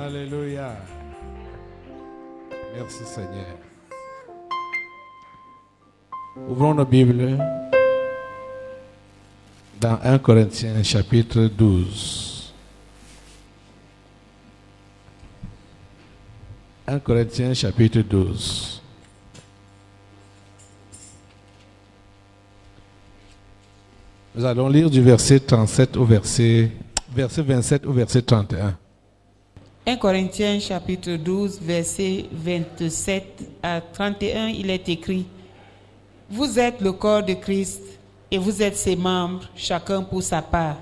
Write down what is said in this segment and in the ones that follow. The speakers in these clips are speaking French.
Alléluia. Merci Seigneur. Ouvrons nos Bibles dans 1 Corinthiens chapitre 12. 1 Corinthiens chapitre 12. Nous allons lire du verset 37 au verset 27 au verset 31. 1 Corinthiens chapitre 12, verset 27 à 31, il est écrit: Vous êtes le corps de Christ et vous êtes ses membres, chacun pour sa part.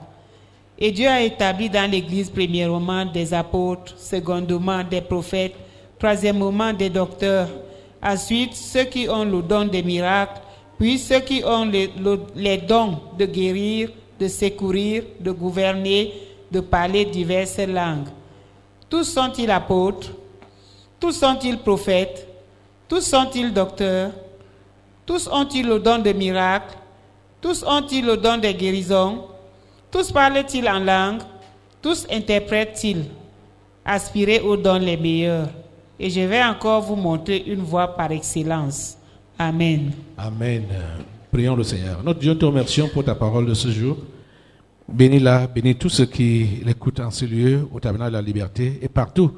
Et Dieu a établi dans l'Église premièrement des apôtres, secondement des prophètes, troisièmement des docteurs, ensuite ceux qui ont le don des miracles, puis ceux qui ont les dons de guérir, de secourir, de gouverner, de parler diverses langues. Tous sont-ils apôtres? Tous sont-ils prophètes? Tous sont-ils docteurs? Tous ont-ils le don de miracles? Tous ont-ils le don de guérison? Tous parlent-ils en langue? Tous interprètent-ils? Aspirez aux dons les meilleurs. Et je vais encore vous montrer une voie par excellence. Amen. Amen. Prions le Seigneur. Notre Dieu, nous te remercions pour ta parole de ce jour. Bénis-la, bénis tous ceux qui l'écoutent en ce lieu, au tabernacle de la liberté, et partout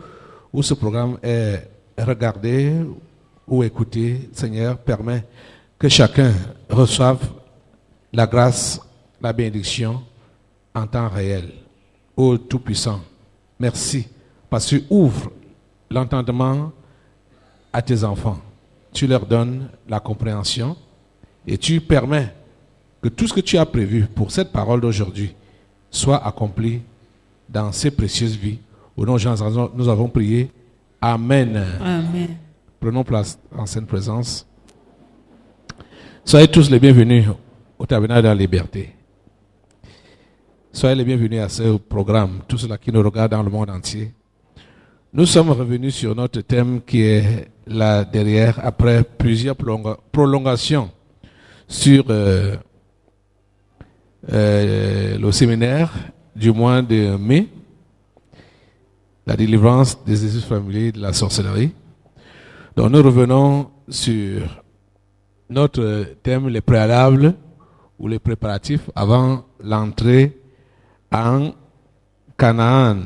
où ce programme est regardé ou écouté. Seigneur, permets que chacun reçoive la grâce, la bénédiction en temps réel. Ô Tout-Puissant, merci parce que tu ouvres l'entendement à tes enfants. Tu leur donnes la compréhension et tu permets que tout ce que tu as prévu pour cette parole d'aujourd'hui soit accompli dans ces précieuses vies. Au nom de Jésus, nous avons prié. Amen. Amen. Prenons place en sainte présence. Soyez tous les bienvenus au tabernacle de la liberté. Soyez les bienvenus à ce programme, tous ceux qui nous regardent dans le monde entier. Nous sommes revenus sur notre thème qui est là derrière, après plusieurs prolongations sur le séminaire du mois de mai, la délivrance des esprits familiers de la sorcellerie. Donc nous revenons sur notre thème, les préalables ou les préparatifs avant l'entrée en Canaan.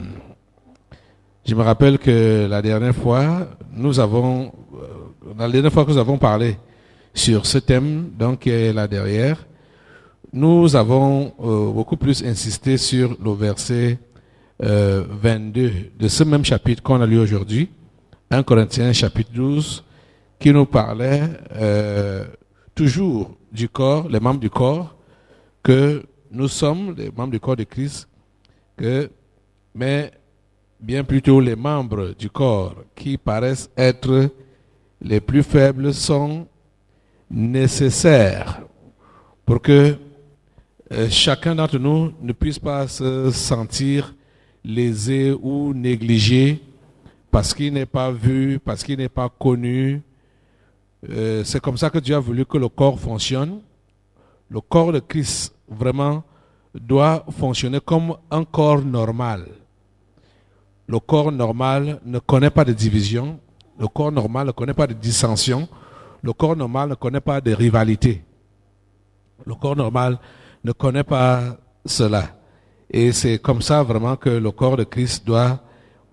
Je me rappelle que la dernière fois que nous avons parlé sur ce thème, donc qui est là derrière, nous avons beaucoup plus insisté sur le verset 22 de ce même chapitre qu'on a lu aujourd'hui, 1 Corinthiens chapitre 12, qui nous parlait toujours du corps, les membres du corps, que nous sommes les membres du corps de Christ, mais bien plutôt les membres du corps qui paraissent être les plus faibles sont nécessaires pour que chacun d'entre nous ne puisse pas se sentir lésé ou négligé parce qu'il n'est pas vu, parce qu'il n'est pas connu. C'est comme ça que Dieu a voulu que le corps fonctionne. Le corps de Christ vraiment doit fonctionner comme un corps normal. Le corps normal ne connaît pas de division. Le corps normal ne connaît pas de dissension. Le corps normal ne connaît pas de rivalité. Le corps normal ne connaît pas cela. Et c'est comme ça vraiment que le corps de Christ doit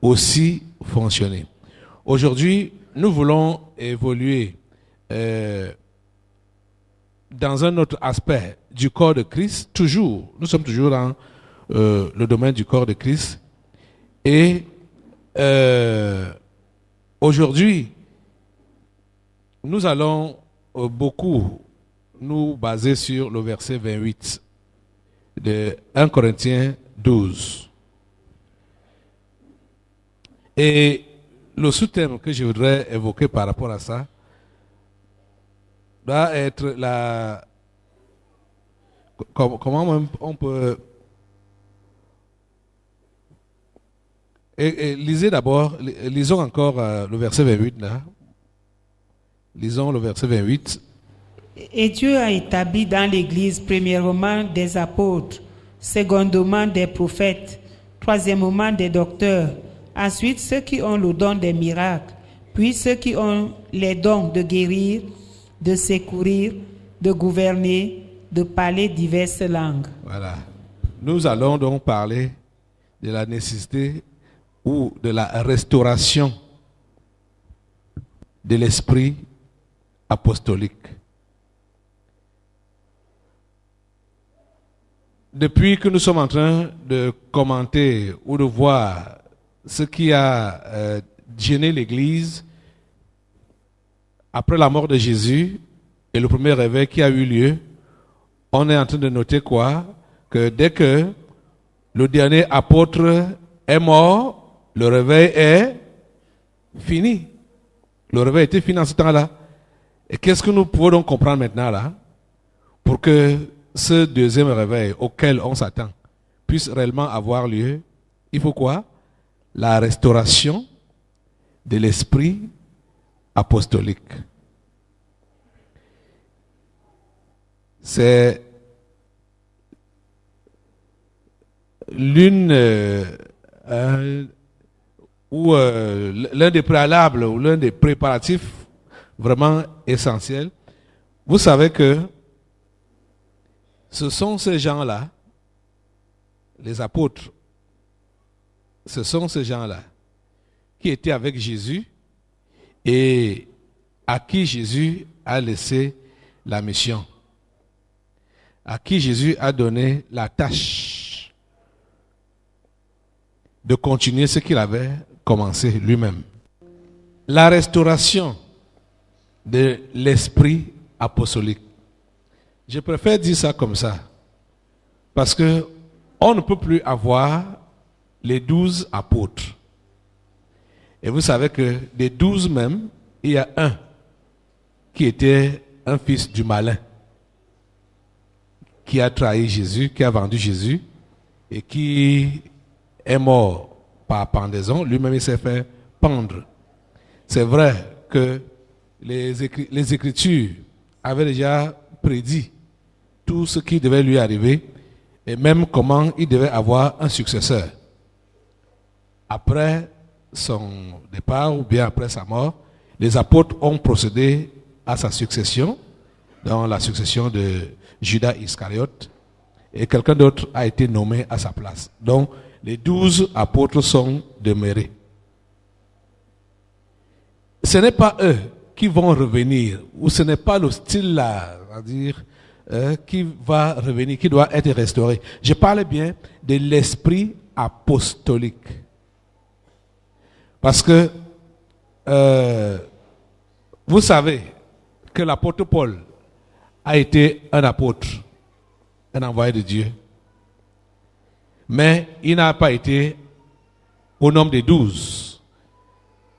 aussi fonctionner. Aujourd'hui, nous voulons évoluer dans un autre aspect du corps de Christ. Nous sommes toujours dans le domaine du corps de Christ. Et aujourd'hui, nous allons beaucoup nous baser sur le verset 28 de 1 Corinthiens 12. Et le sous-thème que je voudrais évoquer par rapport à ça doit être comment on peut... Et lisez d'abord, lisons encore le verset 28 là. Lisons le verset 28. Et Dieu a établi dans l'Église premièrement des apôtres, secondement des prophètes, troisièmement des docteurs, Ensuite, ceux qui ont le don des miracles, puis ceux qui ont les dons de guérir, de secourir, de gouverner, de parler diverses langues. Voilà. Nous allons donc parler de la nécessité ou de la restauration de l'esprit apostolique. Depuis que nous sommes en train de commenter ou de voir ce qui a gêné l'Église après la mort de Jésus et le premier réveil qui a eu lieu, on est en train de noter quoi? Que dès que le dernier apôtre est mort, le réveil est fini. Le réveil était fini en ce temps-là. Et qu'est-ce que nous pouvons donc comprendre maintenant là? Pour que ce deuxième réveil auquel on s'attend puisse réellement avoir lieu, il faut quoi? La restauration de l'esprit apostolique. C'est l'un des préalables ou l'un des préparatifs vraiment essentiels. Vous savez que ce sont ces gens-là, les apôtres, ce sont ces gens-là qui étaient avec Jésus et à qui Jésus a laissé la mission, à qui Jésus a donné la tâche de continuer ce qu'il avait commencé lui-même. La restauration de l'esprit apostolique. Je préfère dire ça comme ça, parce que on ne peut plus avoir les 12 apôtres. Et vous savez que des 12 même, il y a un qui était un fils du malin, qui a trahi Jésus, qui a vendu Jésus, et qui est mort par pendaison. Lui-même, il s'est fait pendre. C'est vrai que les Écritures avaient déjà prédit tout ce qui devait lui arriver et même comment il devait avoir un successeur. Après son départ ou bien après sa mort, les apôtres ont procédé à sa succession, dans la succession de Judas Iscariote, et quelqu'un d'autre a été nommé à sa place. Donc, les 12 apôtres sont demeurés. Ce n'est pas eux qui vont revenir, ou ce n'est pas le style là, à dire, qui va revenir, qui doit être restauré. Je parle bien de l'esprit apostolique. Parce que vous savez que l'apôtre Paul a été un apôtre, un envoyé de Dieu. Mais il n'a pas été au nombre des 12.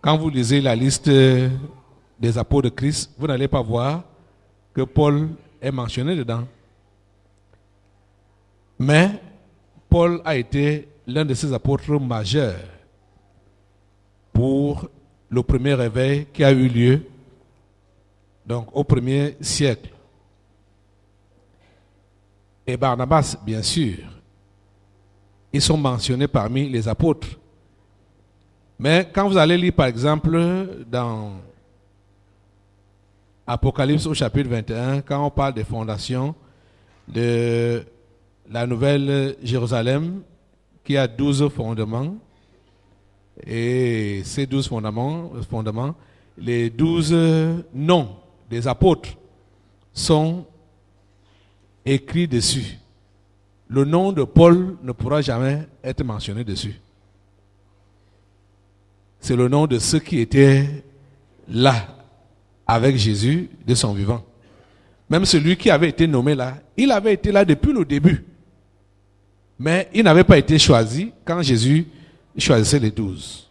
Quand vous lisez la liste des apôtres de Christ, vous n'allez pas voir que Paul est mentionné dedans. Mais Paul a été l'un de ces apôtres majeurs pour le premier réveil qui a eu lieu donc au premier siècle. Et Barnabas, bien sûr, ils sont mentionnés parmi les apôtres. Mais quand vous allez lire par exemple dans Apocalypse au chapitre 21, quand on parle des fondations de la nouvelle Jérusalem qui a 12 fondements, et ces 12 fondements, les 12 noms des apôtres sont écrits dessus. Le nom de Paul ne pourra jamais être mentionné dessus. C'est le nom de ceux qui étaient là avec Jésus de son vivant. Même celui qui avait été nommé là, il avait été là depuis le début. Mais il n'avait pas été choisi quand Jésus choisissait les 12.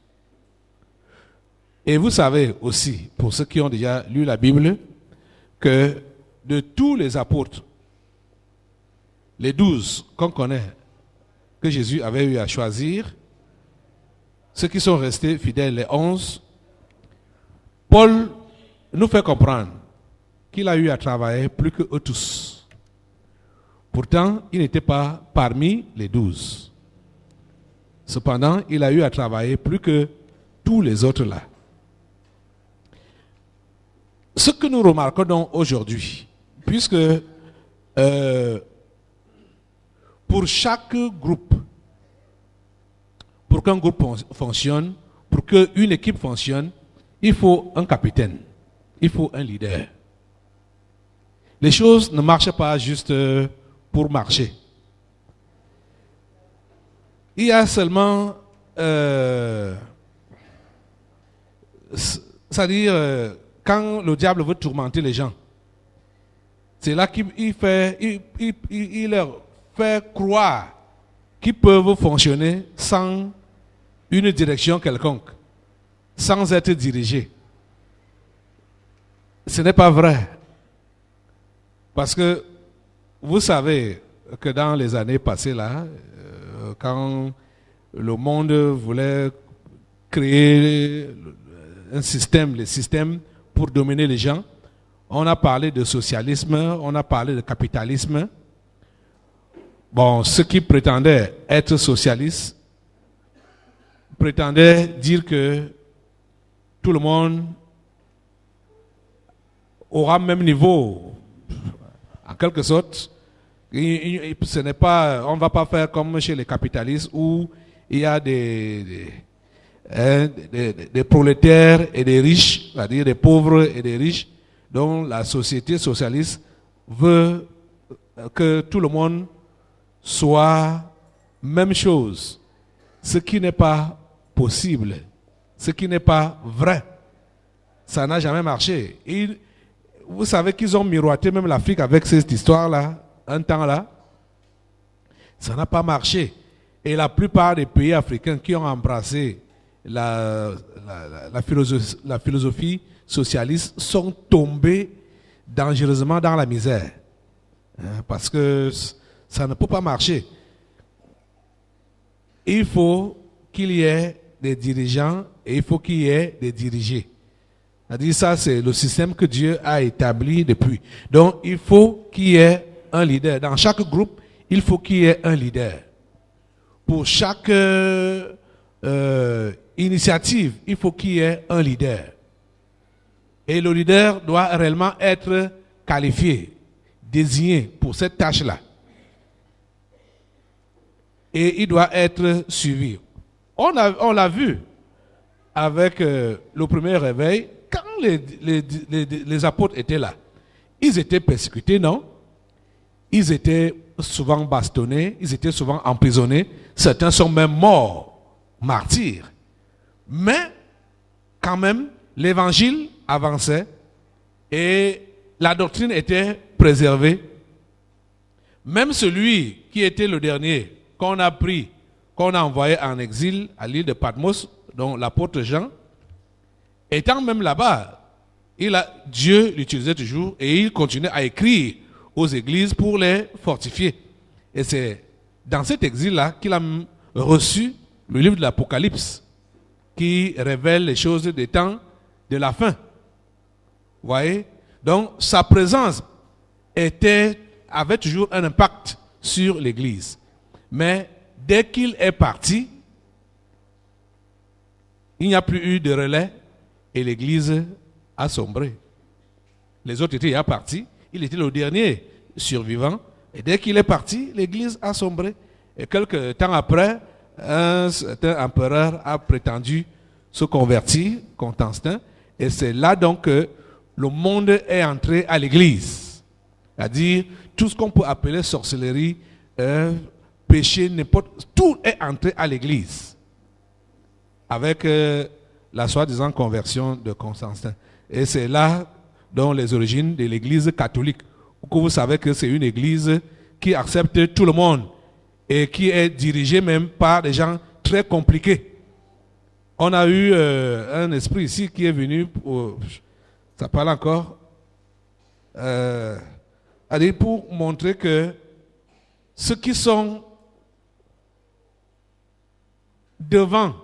Et vous savez aussi, pour ceux qui ont déjà lu la Bible, que de tous les apôtres, les 12 qu'on connaît, que Jésus avait eu à choisir, ceux qui sont restés fidèles, les 11, Paul nous fait comprendre qu'il a eu à travailler plus que eux tous. Pourtant, il n'était pas parmi les 12. Cependant, il a eu à travailler plus que tous les autres là. Ce que nous remarquons donc aujourd'hui, puisque pour chaque groupe, pour qu'un groupe fonctionne, pour qu'une équipe fonctionne, il faut un capitaine, il faut un leader. Les choses ne marchent pas juste pour marcher. Il y a seulement, c'est-à-dire, quand le diable veut tourmenter les gens, c'est là qu'il leur fait croire qu'ils peuvent fonctionner sans une direction quelconque, sans être dirigés. Ce n'est pas vrai. Parce que vous savez que dans les années passées, là, quand le monde voulait créer un système, les systèmes pour dominer les gens, on a parlé de socialisme, on a parlé de capitalisme. Bon, ceux qui prétendaient être socialistes prétendaient dire que tout le monde aura le même niveau. En quelque sorte, ce n'est pas, on ne va pas faire comme chez les capitalistes où il y a des prolétaires et des riches, c'est-à-dire des pauvres et des riches, dont la société socialiste veut que tout le monde soit même chose, ce qui n'est pas possible, ce qui n'est pas vrai. Ça n'a jamais marché. Vous savez qu'ils ont miroité même l'Afrique avec cette histoire-là, un temps-là. Ça n'a pas marché. Et la plupart des pays africains qui ont embrassé la philosophie socialiste sont tombés dangereusement dans la misère. Parce que ça ne peut pas marcher. Il faut qu'il y ait des dirigeants et il faut qu'il y ait des dirigés. C'est-à-dire ça, c'est le système que Dieu a établi depuis. Donc, il faut qu'il y ait un leader. Dans chaque groupe, il faut qu'il y ait un leader. Pour chaque initiative, il faut qu'il y ait un leader. Et le leader doit réellement être qualifié, désigné pour cette tâche-là. Et il doit être suivi. On l'a vu avec le premier réveil. Quand les apôtres étaient là, ils étaient persécutés, non? Ils étaient souvent bastonnés, ils étaient souvent emprisonnés. Certains sont même morts, martyrs. Mais, quand même, l'évangile avançait et la doctrine était préservée. Même celui qui était le dernier, qu'on a pris, qu'on a envoyé en exil à l'île de Patmos, dont l'apôtre Jean, étant même là-bas, Dieu l'utilisait toujours et il continuait à écrire aux églises pour les fortifier. Et c'est dans cet exil-là qu'il a reçu le livre de l'Apocalypse qui révèle les choses des temps de la fin. Vous voyez? Donc, sa présence avait toujours un impact sur l'église. Mais dès qu'il est parti, il n'y a plus eu de relais et l'église a sombré. Les autres étaient déjà partis, il était le dernier survivant, et dès qu'il est parti, l'église a sombré. Et quelques temps après, un certain empereur a prétendu se convertir, Constantin, et c'est là donc que le monde est entré à l'église. C'est-à-dire, tout ce qu'on peut appeler sorcellerie, péché, n'importe, tout est entré à l'église. Avec la soi-disant conversion de Constantin. Et c'est là dont les origines de l'église catholique. Vous savez que c'est une église qui accepte tout le monde et qui est dirigée même par des gens très compliqués. On a eu un esprit ici qui est venu, ça parle encore, pour montrer que ceux qui sont devant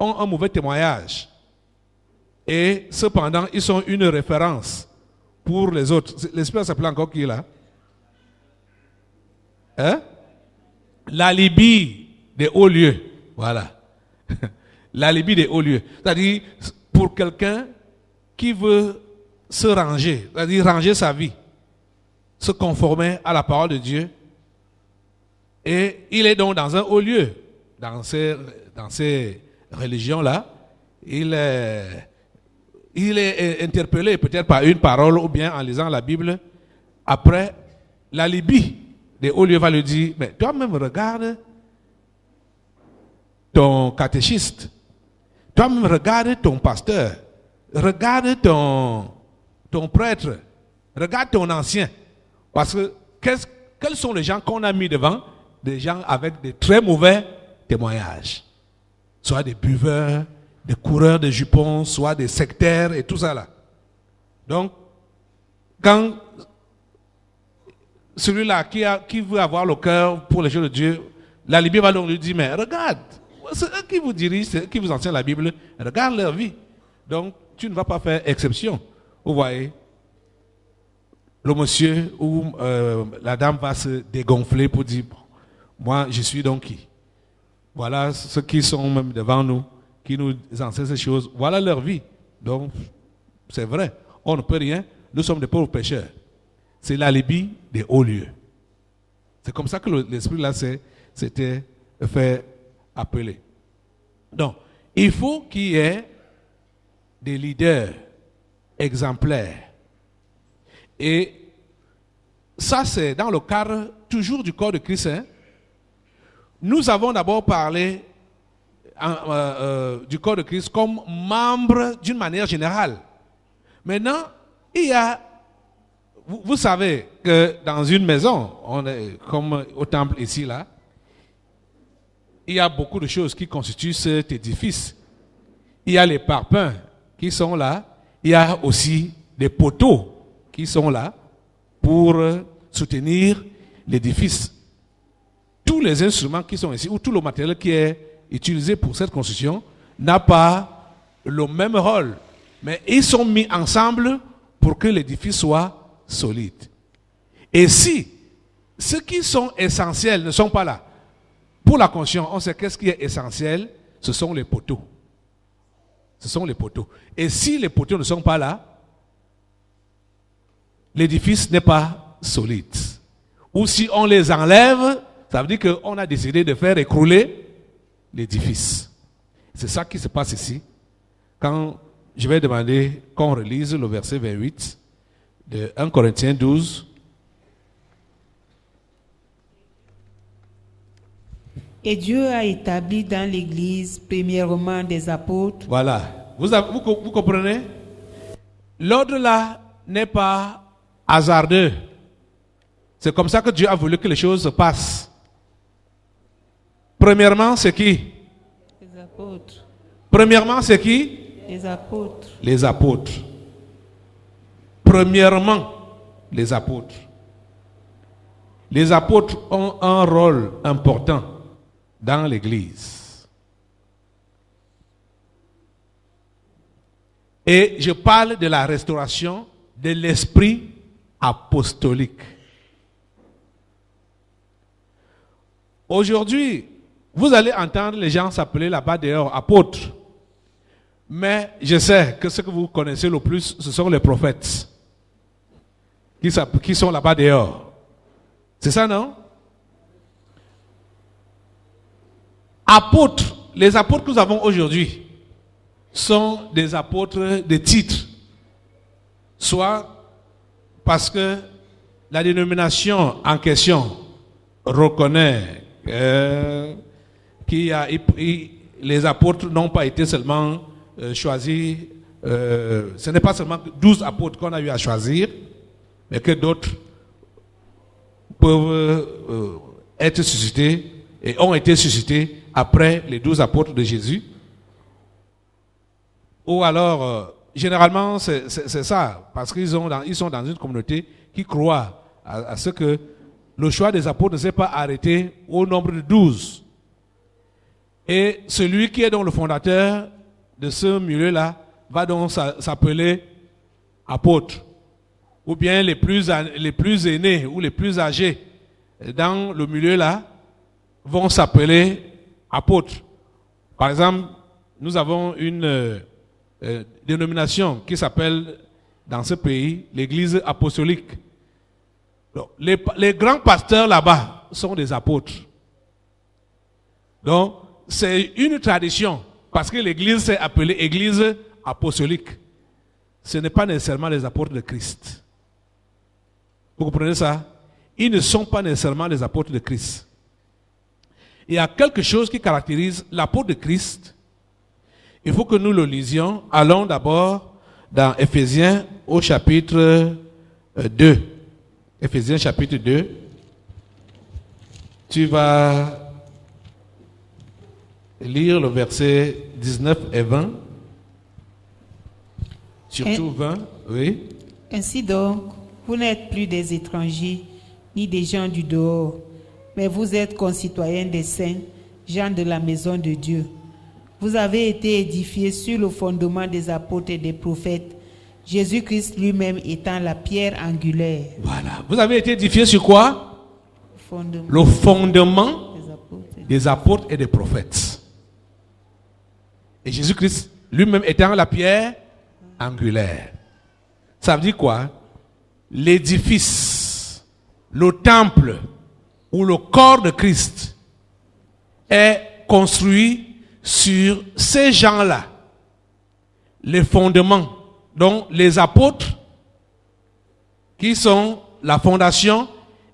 ont un mauvais témoignage. Et cependant, ils sont une référence pour les autres. L'esprit s'appelle encore qui là? L'alibi des hauts lieux. Voilà. L'alibi des hauts lieux. C'est-à-dire, pour quelqu'un qui veut se ranger, c'est-à-dire ranger sa vie, se conformer à la parole de Dieu, et il est donc dans un haut lieu, dans ces religions-là, il est interpellé peut-être par une parole ou bien en lisant la Bible. Après, l'alibi des hauts lieux va lui dire, mais toi-même regarde ton catéchiste, toi-même regarde ton pasteur, regarde ton prêtre, regarde ton ancien. Parce que quels sont les gens qu'on a mis devant? Des gens avec de très mauvais témoignages. Soit des buveurs, des coureurs de jupons, soit des sectaires et tout ça là. Donc, quand celui-là qui veut avoir le cœur pour les choses de Dieu, la Bible va donc lui dire, mais regarde, c'est eux qui vous dirigent, c'est eux qui vous enseignent la Bible, regarde leur vie. Donc, tu ne vas pas faire exception. Vous voyez, le monsieur ou la dame va se dégonfler pour dire, bon, moi, je suis donc qui? Voilà ceux qui sont même devant nous, qui nous enseignent ces choses. Voilà leur vie. Donc, c'est vrai. On ne peut rien. Nous sommes des pauvres pécheurs. C'est l'alibi des hauts lieux. C'est comme ça que l'esprit là s'était fait appeler. Donc, il faut qu'il y ait des leaders exemplaires. Et ça, c'est dans le cadre toujours du corps de Christ. Hein. Nous avons d'abord parlé du corps de Christ comme membre d'une manière générale. Maintenant, il y a, vous savez que dans une maison, on est comme au temple ici, là, il y a beaucoup de choses qui constituent cet édifice. Il y a les parpaings qui sont là, il y a aussi des poteaux qui sont là pour soutenir l'édifice. Tous les instruments qui sont ici, ou tout le matériel qui est utilisé pour cette construction, n'a pas le même rôle. Mais ils sont mis ensemble pour que l'édifice soit solide. Et si ceux qui sont essentiels ne sont pas là, pour la construction, on sait qu'est-ce qui est essentiel, ce sont les poteaux. Ce sont les poteaux. Et si les poteaux ne sont pas là, l'édifice n'est pas solide. Ou si on les enlève, ça veut dire qu'on a décidé de faire écrouler l'édifice. C'est ça qui se passe ici. Quand je vais demander qu'on relise le verset 28 de 1 Corinthiens 12. Et Dieu a établi dans l'Église premièrement des apôtres. Voilà. Vous comprenez? L'ordre là n'est pas hasardeux. C'est comme ça que Dieu a voulu que les choses se passent. Premièrement, c'est qui? Les apôtres. Premièrement, c'est qui? Les apôtres. Les apôtres. Premièrement, les apôtres. Les apôtres ont un rôle important dans l'Église. Et je parle de la restauration de l'esprit apostolique. Aujourd'hui, vous allez entendre les gens s'appeler là-bas dehors apôtres. Mais je sais que ce que vous connaissez le plus, ce sont les prophètes qui sont là-bas dehors. C'est ça, non? Apôtres, les apôtres que nous avons aujourd'hui sont des apôtres de titre. Soit parce que la dénomination en question reconnaît les apôtres n'ont pas été seulement choisis, ce n'est pas seulement 12 apôtres qu'on a eu à choisir, mais que d'autres peuvent être suscités et ont été suscités après les 12 apôtres de Jésus. Ou alors, généralement, c'est ça, parce qu'ils sont dans une communauté qui croit à ce que le choix des apôtres ne s'est pas arrêté au nombre de 12. Et celui qui est donc le fondateur de ce milieu-là va donc s'appeler apôtre. Ou bien les plus aînés ou les plus âgés dans le milieu-là vont s'appeler apôtres. Par exemple, nous avons une dénomination qui s'appelle, dans ce pays, l'Église apostolique. Donc, les grands pasteurs là-bas sont des apôtres. Donc, c'est une tradition, parce que l'Église s'est appelée Église apostolique. Ce n'est pas nécessairement les apôtres de Christ. Vous comprenez ça? Ils ne sont pas nécessairement les apôtres de Christ. Il y a quelque chose qui caractérise l'apôtre de Christ. Il faut que nous le lisions. Allons d'abord dans Éphésiens au chapitre 2. Éphésiens chapitre 2. Tu vas lire le verset 19 et 20. Surtout 20, oui. Ainsi donc, vous n'êtes plus des étrangers, ni des gens du dehors, mais vous êtes concitoyens des saints, gens de la maison de Dieu. Vous avez été édifiés sur le fondement des apôtres et des prophètes, Jésus-Christ lui-même étant la pierre angulaire. Voilà. Vous avez été édifiés sur quoi? Le fondement des apôtres et des prophètes. Et Jésus-Christ lui-même étant la pierre angulaire. Ça veut dire quoi? L'édifice, le temple ou le corps de Christ est construit sur ces gens-là. Les fondements, donc les apôtres qui sont la fondation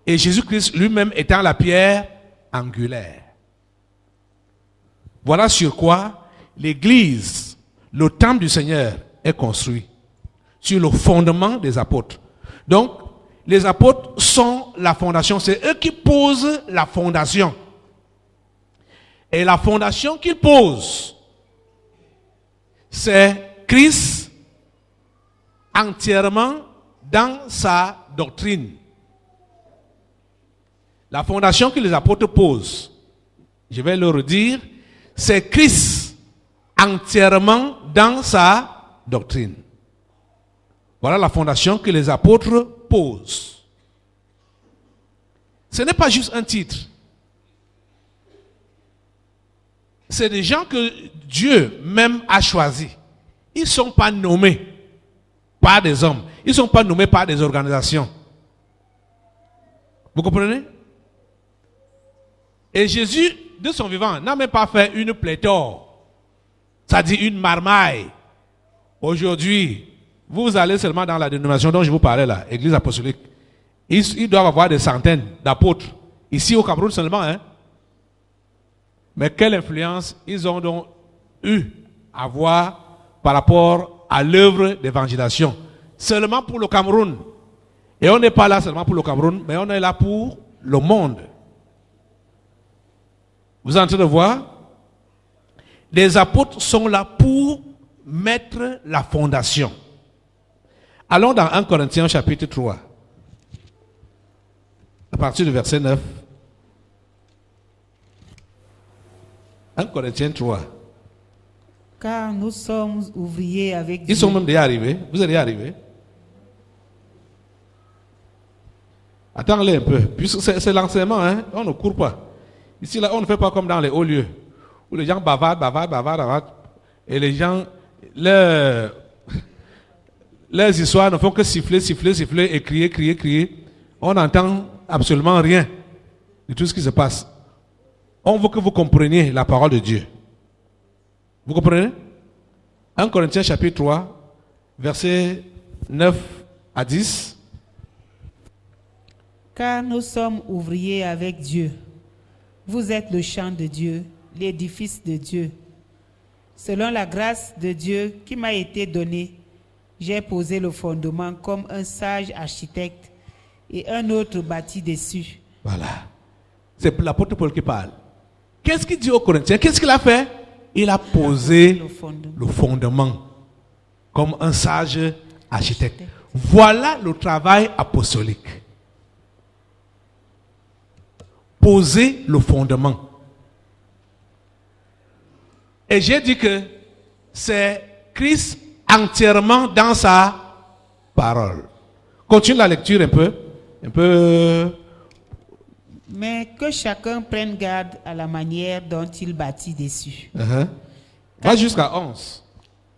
et Jésus-Christ lui-même étant la pierre angulaire. Voilà sur quoi l'Église, le temple du Seigneur, est construit. Sur le fondement des apôtres. Donc, les apôtres sont la fondation. C'est eux qui posent la fondation. Et la fondation qu'ils posent, c'est Christ entièrement dans sa doctrine. La fondation que les apôtres posent, je vais le redire, c'est Christ entièrement dans sa doctrine. Voilà la fondation que les apôtres posent. Ce n'est pas juste un titre. C'est des gens que Dieu même a choisis. Ils ne sont pas nommés par des hommes. Ils ne sont pas nommés par des organisations. Vous comprenez? Et Jésus, de son vivant, n'a même pas fait une pléthore. C'est-à-dire une marmaille. Aujourd'hui, vous allez seulement dans la dénomination dont je vous parlais là, Église apostolique. Ils doivent avoir des centaines d'apôtres. Ici au Cameroun seulement, hein. Mais quelle influence ils ont donc eu à avoir par rapport à l'œuvre d'évangélisation. Seulement pour le Cameroun. Et on n'est pas là seulement pour le Cameroun, mais on est là pour le monde. Vous êtes en train de voir? Les apôtres sont là pour mettre la fondation. Allons dans 1 Corinthiens chapitre 3. À partir du verset 9. 1 Corinthiens 3. Car nous sommes ouvriers avec Dieu. Ils sont même déjà arrivés. Vous êtes déjà arrivés. Attends-les un peu. Puisque c'est l'enseignement, hein? On ne court pas. Ici, là, on ne fait pas comme dans les hauts lieux. Où les gens bavardent. Et les gens, leurs histoires ne font que siffler et crier. On n'entend absolument rien de tout ce qui se passe. On veut que vous compreniez la parole de Dieu. Vous comprenez? 1 Corinthiens chapitre 3, versets 9 à 10. Car nous sommes ouvriers avec Dieu. Vous êtes le champ de Dieu, l'édifice de Dieu. Selon la grâce de Dieu qui m'a été donnée, j'ai posé le fondement comme un sage architecte et un autre bâti dessus. Voilà. C'est l'apôtre Paul qui parle. Qu'est-ce qu'il dit aux Corinthiens? Qu'est-ce qu'il a fait? Il a posé le fondement comme un sage architecte. Voilà le travail apostolique. Poser le fondement. Et j'ai dit que c'est Christ entièrement dans sa parole. Continue la lecture un peu Mais que chacun prenne garde à la manière dont il bâtit dessus. Va jusqu'à 11.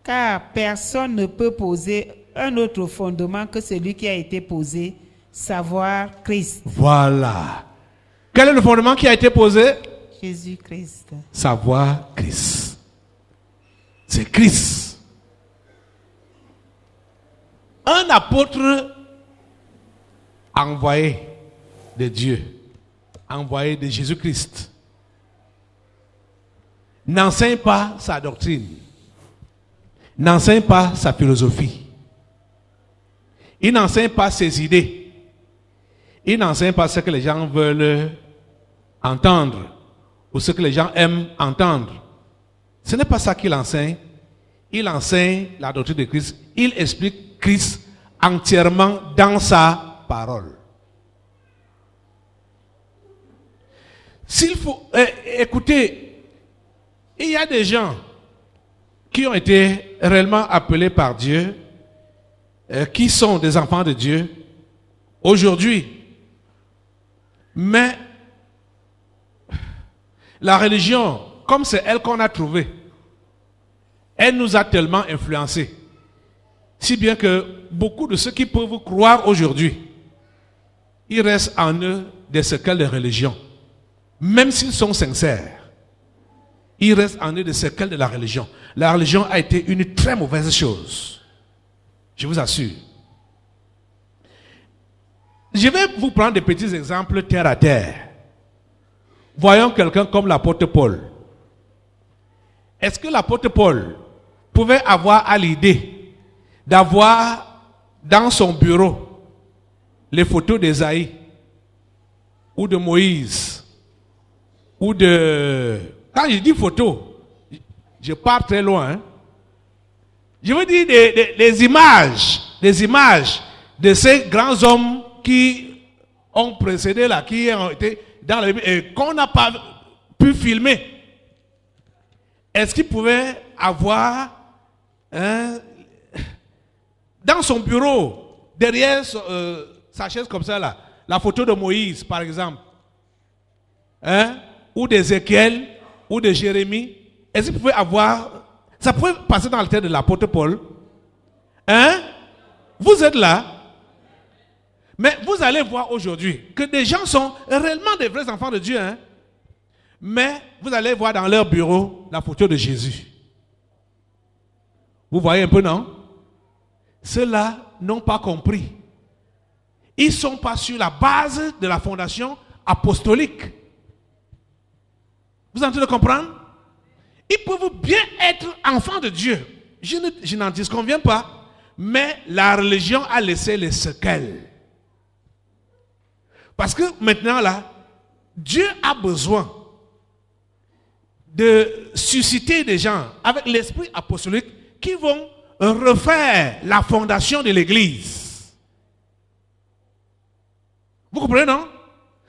Car personne ne peut poser un autre fondement que celui qui a été posé, savoir Christ. Voilà. Quel est le fondement qui a été posé? Jésus-Christ. Savoir Christ. C'est Christ. Un apôtre envoyé de Dieu, envoyé de Jésus-Christ, n'enseigne pas sa doctrine, n'enseigne pas sa philosophie, il n'enseigne pas ses idées, il n'enseigne pas ce que les gens veulent entendre ou ce que les gens aiment entendre. Ce n'est pas ça qu'il enseigne. Il enseigne la doctrine de Christ. Il explique Christ entièrement dans sa parole. S'il faut écoutez, il y a des gens qui ont été réellement appelés par Dieu, qui sont des enfants de Dieu aujourd'hui. Mais la religion, comme c'est elle qu'on a trouvée, elle nous a tellement influencés. Si bien que beaucoup de ceux qui peuvent croire aujourd'hui, il reste en eux des séquelles de religion. Même s'ils sont sincères, il reste en eux des séquelles de la religion. La religion a été une très mauvaise chose. Je vous assure. Je vais vous prendre des petits exemples terre à terre. Voyons quelqu'un comme l'apôtre Paul. Est-ce que l'apôtre Paul pouvait avoir à l'idée d'avoir dans son bureau les photos d'Ésaïe ou de Moïse ou de... Quand je dis photos, je pars très loin. Hein? Je veux dire des images de ces grands hommes qui ont précédé là, qui ont été dans la Bible et qu'on n'a pas pu filmer. Est-ce qu'il pouvait avoir dans son bureau, derrière sa chaise comme ça là, la photo de Moïse par exemple, ou d'Ézéchiel, ou de Jérémie? Est-ce qu'il pouvait avoir, ça pouvait passer dans la tête de l'apôtre Paul? Vous êtes là, mais vous allez voir aujourd'hui que des gens sont réellement des vrais enfants de Dieu, mais vous allez voir dans leur bureau la photo de Jésus. Vous voyez un peu, non? Ceux-là n'ont pas compris. Ils ne sont pas sur la base de la fondation apostolique. Vous êtes en train de comprendre? Ils peuvent bien être enfants de Dieu. Je n'en disconviens pas. Mais la religion a laissé les séquelles. Parce que maintenant là, Dieu a besoin de susciter des gens avec l'esprit apostolique qui vont refaire la fondation de l'Église. Vous comprenez, non?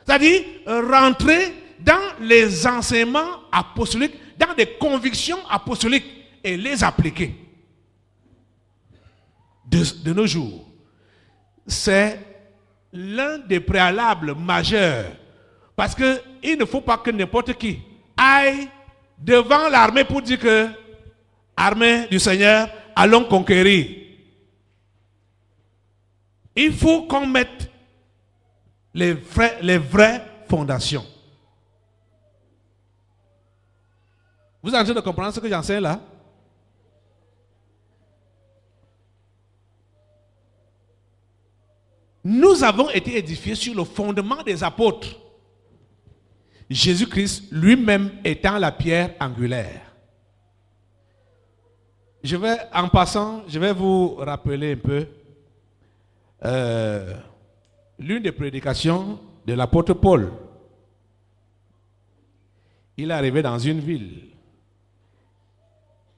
C'est-à-dire rentrer dans les enseignements apostoliques, dans des convictions apostoliques et les appliquer. De nos jours, c'est l'un des préalables majeurs. Parce qu'il ne faut pas que n'importe qui aille devant l'armée pour dire que, armée du Seigneur, allons conquérir. Il faut qu'on mette les vraies fondations. Vous êtes en train de comprendre ce que j'enseigne là? Nous avons été édifiés sur le fondement des apôtres. Jésus-Christ lui-même étant la pierre angulaire. En passant, je vais vous rappeler un peu l'une des prédications de l'apôtre Paul. Il est arrivé dans une ville.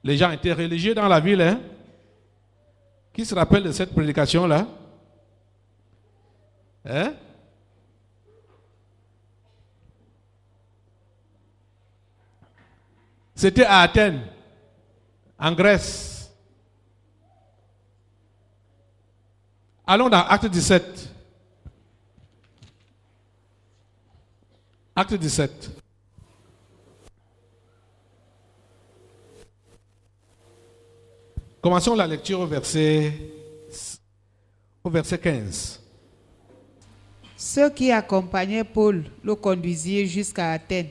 Les gens étaient religieux dans la ville. Qui se rappelle de cette prédication-là? C'était à Athènes, en Grèce. Allons dans Acte 17. Acte 17. Commençons la lecture au verset 15. Ceux qui accompagnaient Paul le conduisirent jusqu'à Athènes.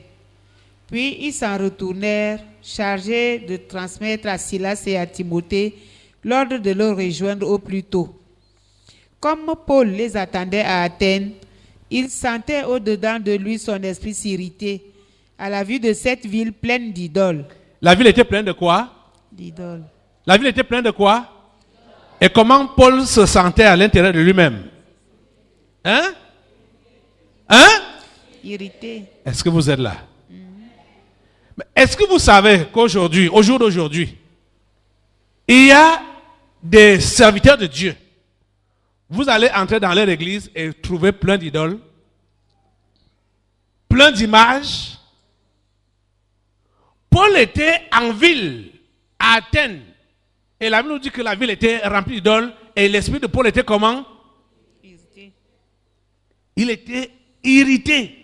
Puis ils s'en retournèrent, chargés de transmettre à Silas et à Timothée l'ordre de le rejoindre au plus tôt. Comme Paul les attendait à Athènes, il sentait au-dedans de lui son esprit s'irriter à la vue de cette ville pleine d'idoles. La ville était pleine de quoi? D'idoles. La ville était pleine de quoi? Et comment Paul se sentait à l'intérieur de lui-même? Hein? Irrité. Est-ce que vous êtes là? Mais est-ce que vous savez qu'aujourd'hui, au jour d'aujourd'hui, il y a des serviteurs de Dieu. Vous allez entrer dans leur église et trouver plein d'idoles, plein d'images. Paul était en ville, à Athènes. Et la Bible nous dit que la ville était remplie d'idoles. Et l'esprit de Paul était comment? Irrité. Il était irrité.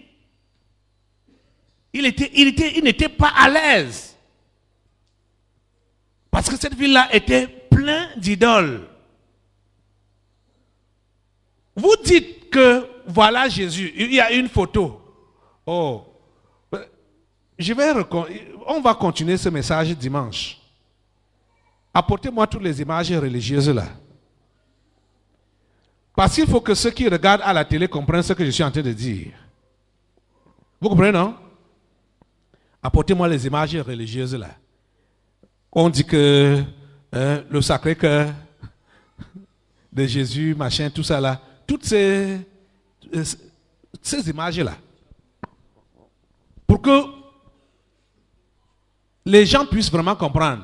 Il était irrité, il n'était pas à l'aise. Parce que cette ville-là était pleine d'idoles. Vous dites que voilà Jésus, il y a une photo. Oh, on va continuer ce message dimanche. Apportez-moi toutes les images religieuses là. Parce qu'il faut que ceux qui regardent à la télé comprennent ce que je suis en train de dire. Vous comprenez, non? Apportez-moi les images religieuses là. On dit que le Sacré-Cœur de Jésus, machin, tout ça là. Toutes ces images là. Pour que les gens puissent vraiment comprendre.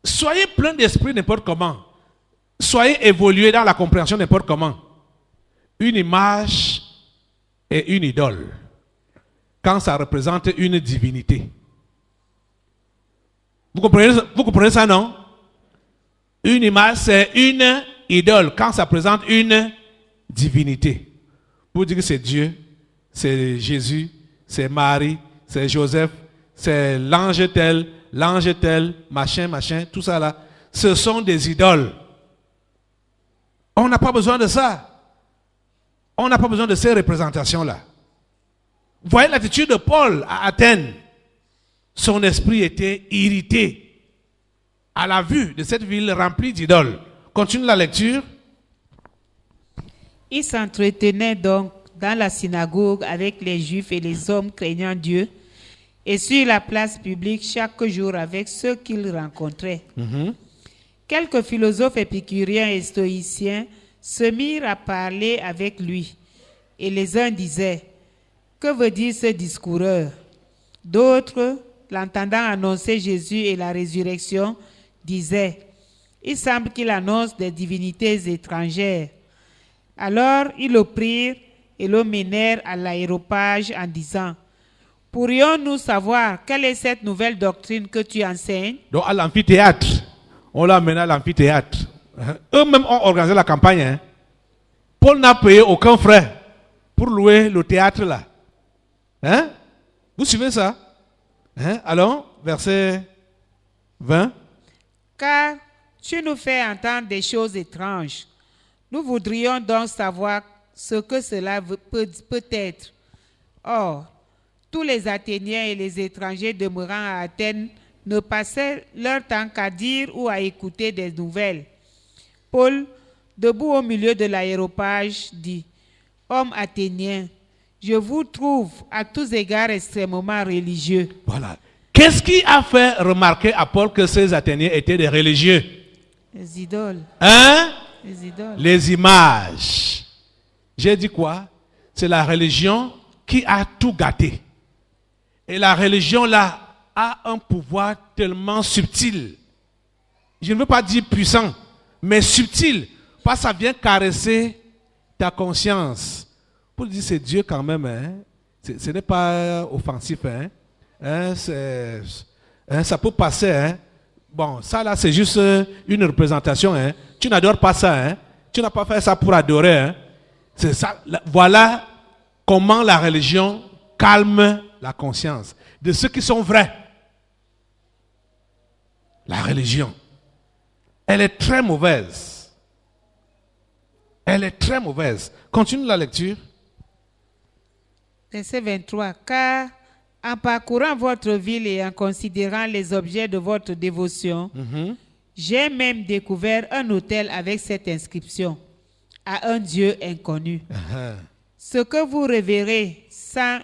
Soyez plein d'esprit n'importe comment. Soyez évolués dans la compréhension n'importe comment. Une image est une idole. Quand ça représente une divinité. Vous comprenez ça, non? Une image, c'est une idole. Quand ça représente une divinité. Vous dites que c'est Dieu, c'est Jésus, c'est Marie, c'est Joseph, c'est l'ange tel, machin, tout ça là. Ce sont des idoles. On n'a pas besoin de ça. On n'a pas besoin de ces représentations-là. Vous voyez l'attitude de Paul à Athènes. Son esprit était irrité à la vue de cette ville remplie d'idoles. Continue la lecture. Il s'entretenait donc dans la synagogue avec les Juifs et les hommes craignant Dieu, et sur la place publique chaque jour avec ceux qu'il rencontrait. Quelques philosophes épicuriens et stoïciens se mirent à parler avec lui, et les uns disaient: que veut dire ce discoureur? D'autres, l'entendant annoncer Jésus et la résurrection, disaient: il semble qu'il annonce des divinités étrangères. Alors ils le prirent et le menèrent à l'aéropage en disant: pourrions-nous savoir quelle est cette nouvelle doctrine que tu enseignes? Donc à l'amphithéâtre, on l'a amené à l'amphithéâtre. Eux-mêmes ont organisé la campagne. Hein. Paul n'a payé aucun frais pour louer le théâtre là. Hein? Vous suivez ça? Hein? Alors, verset 20. Car tu nous fais entendre des choses étranges. Nous voudrions donc savoir ce que cela peut être. Or, tous les Athéniens et les étrangers demeurant à Athènes ne passaient leur temps qu'à dire ou à écouter des nouvelles. Paul, debout au milieu de l'aéropage, dit: hommes athéniens, je vous trouve à tous égards extrêmement religieux. Voilà. Qu'est-ce qui a fait remarquer à Paul que ces Athéniens étaient des religieux? Les idoles. Hein? Les idoles. Les images. J'ai dit quoi? C'est la religion qui a tout gâté. Et la religion là a un pouvoir tellement subtil. Je ne veux pas dire puissant, mais subtil. Parce que ça vient caresser ta conscience. Pour dire c'est Dieu quand même. Hein? Ce n'est pas offensif. Hein? Ça peut passer. Hein? Bon, ça là c'est juste une représentation. Hein? Tu n'adores pas ça. Hein? Tu n'as pas fait ça pour adorer. Hein? C'est ça. Voilà comment la religion calme la conscience de ceux qui sont vrais. La religion, elle est très mauvaise. Elle est très mauvaise. Continue la lecture. Verset 23. Car en parcourant votre ville et en considérant les objets de votre dévotion, j'ai même découvert un autel avec cette inscription: à un Dieu inconnu. Ce que vous révérez sans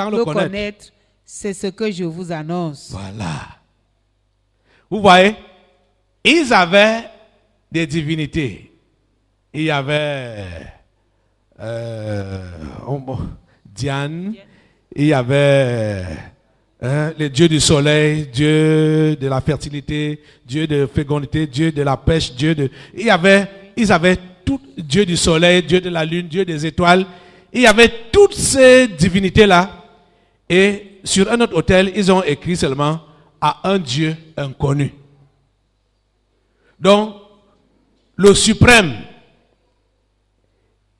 le connaître, c'est ce que je vous annonce. Voilà. Vous voyez, ils avaient des divinités. Il y avait Diane, il y avait le dieu du soleil, dieu de la fertilité, dieu de fécondité, dieu de la pêche, ils avaient tout, dieu du soleil, dieu de la lune, dieu des étoiles. Il y avait toutes ces divinités-là. Et sur un autre autel, ils ont écrit seulement à un Dieu inconnu. Donc, le suprême,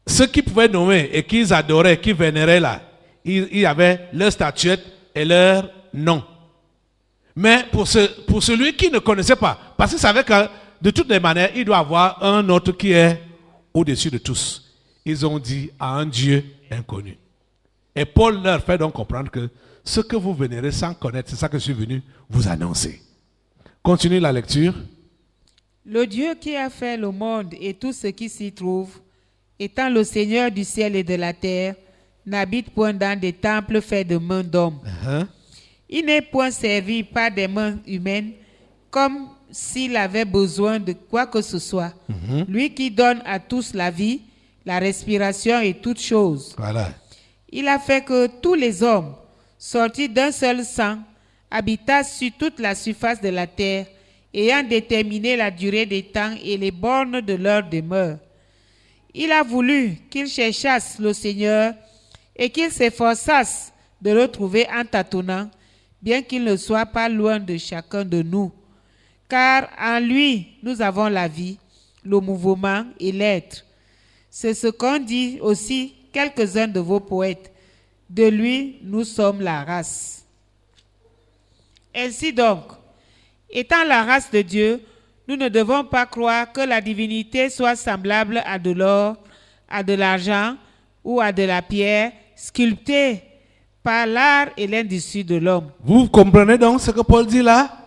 ceux qui pouvaient nommer et qu'ils adoraient, qui vénéraient là, il y avait leur statuette et leur nom. Mais pour celui qui ne connaissait pas, parce qu'il savait que de toutes les manières, il doit avoir un autre qui est au-dessus de tous. Ils ont dit à un Dieu inconnu. Et Paul leur fait donc comprendre que ce que vous vénérez sans connaître, c'est ça que je suis venu vous annoncer. Continue la lecture. Le Dieu qui a fait le monde et tout ce qui s'y trouve, étant le Seigneur du ciel et de la terre, n'habite point dans des temples faits de mains d'hommes. Il n'est point servi par des mains humaines, comme s'il avait besoin de quoi que ce soit. Lui qui donne à tous la vie, la respiration et toutes choses. Voilà. Il a fait que tous les hommes, sortis d'un seul sang, habitassent sur toute la surface de la terre, ayant déterminé la durée des temps et les bornes de leur demeure. Il a voulu qu'ils cherchassent le Seigneur et qu'ils s'efforçassent de le trouver en tâtonnant, bien qu'il ne soit pas loin de chacun de nous. Car en lui, nous avons la vie, le mouvement et l'être. C'est ce qu'ont dit aussi quelques-uns de vos poètes. De lui, nous sommes la race. Ainsi donc, étant la race de Dieu, nous ne devons pas croire que la divinité soit semblable à de l'or, à de l'argent ou à de la pierre, sculptée par l'art et l'industrie de l'homme. Vous comprenez donc ce que Paul dit là?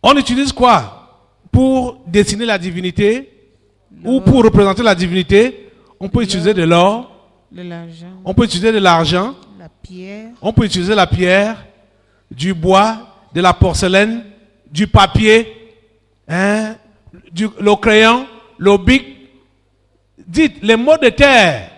On utilise quoi pour dessiner la divinité ou pour représenter la divinité? On peut utiliser de l'or, de l'argent, on peut utiliser de l'argent, la pierre, on peut utiliser la pierre, du bois, de la porcelaine, du papier, le crayon, le bic. Dites, les mots de terre.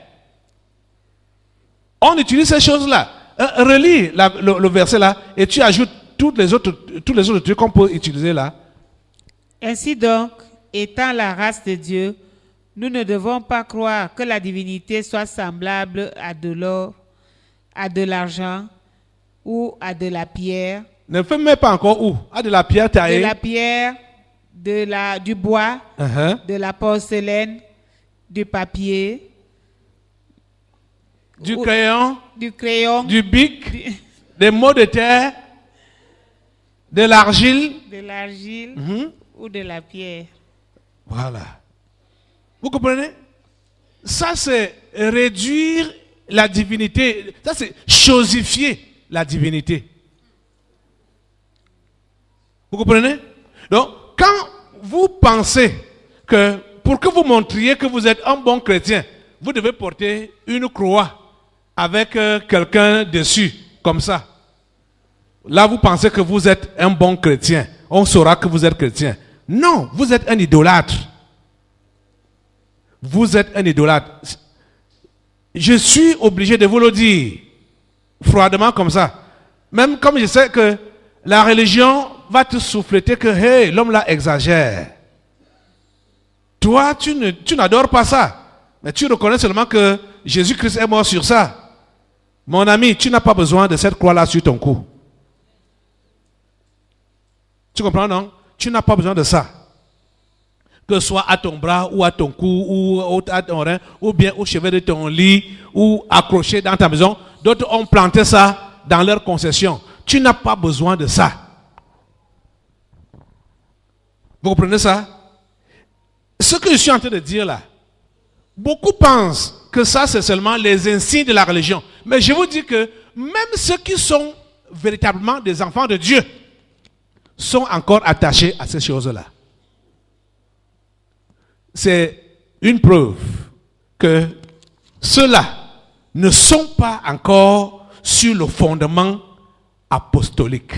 On utilise ces choses-là. Relis le verset là et tu ajoutes tous les autres trucs qu'on peut utiliser là. Ainsi donc, étant la race de Dieu, nous ne devons pas croire que la divinité soit semblable à de l'or, à de l'argent ou à de la pierre. Ne fais même pas encore où? À de la pierre taillée. De la pierre, du bois, de la porcelaine, du papier, du crayon, du bic, des mots de terre, de l'argile, ou de la pierre. Voilà. Vous comprenez? Ça, c'est réduire la divinité. Ça, c'est chosifier la divinité. Vous comprenez? Donc, quand vous pensez que pour que vous montriez que vous êtes un bon chrétien, vous devez porter une croix avec quelqu'un dessus, comme ça. Là, vous pensez que vous êtes un bon chrétien. On saura que vous êtes chrétien. Non, vous êtes un idolâtre. Vous êtes un idolâtre. Je suis obligé de vous le dire froidement comme ça. Même comme je sais que la religion va te souffleter que hey, l'homme là exagère. Toi, tu n'adores pas ça. Mais tu reconnais seulement que Jésus-Christ est mort sur ça. Mon ami, tu n'as pas besoin de cette croix-là sur ton cou. Tu comprends, non? Tu n'as pas besoin de ça. que ce soit à ton bras ou à ton cou ou à ton rein ou bien au chevet de ton lit ou accroché dans ta maison. D'autres ont planté ça dans leur concession. Tu n'as pas besoin de ça. Vous comprenez ça? Ce que je suis en train de dire là, beaucoup pensent que ça c'est seulement les insignes de la religion. Mais je vous dis que même ceux qui sont véritablement des enfants de Dieu sont encore attachés à ces choses-là. C'est une preuve que ceux-là ne sont pas encore sur le fondement apostolique.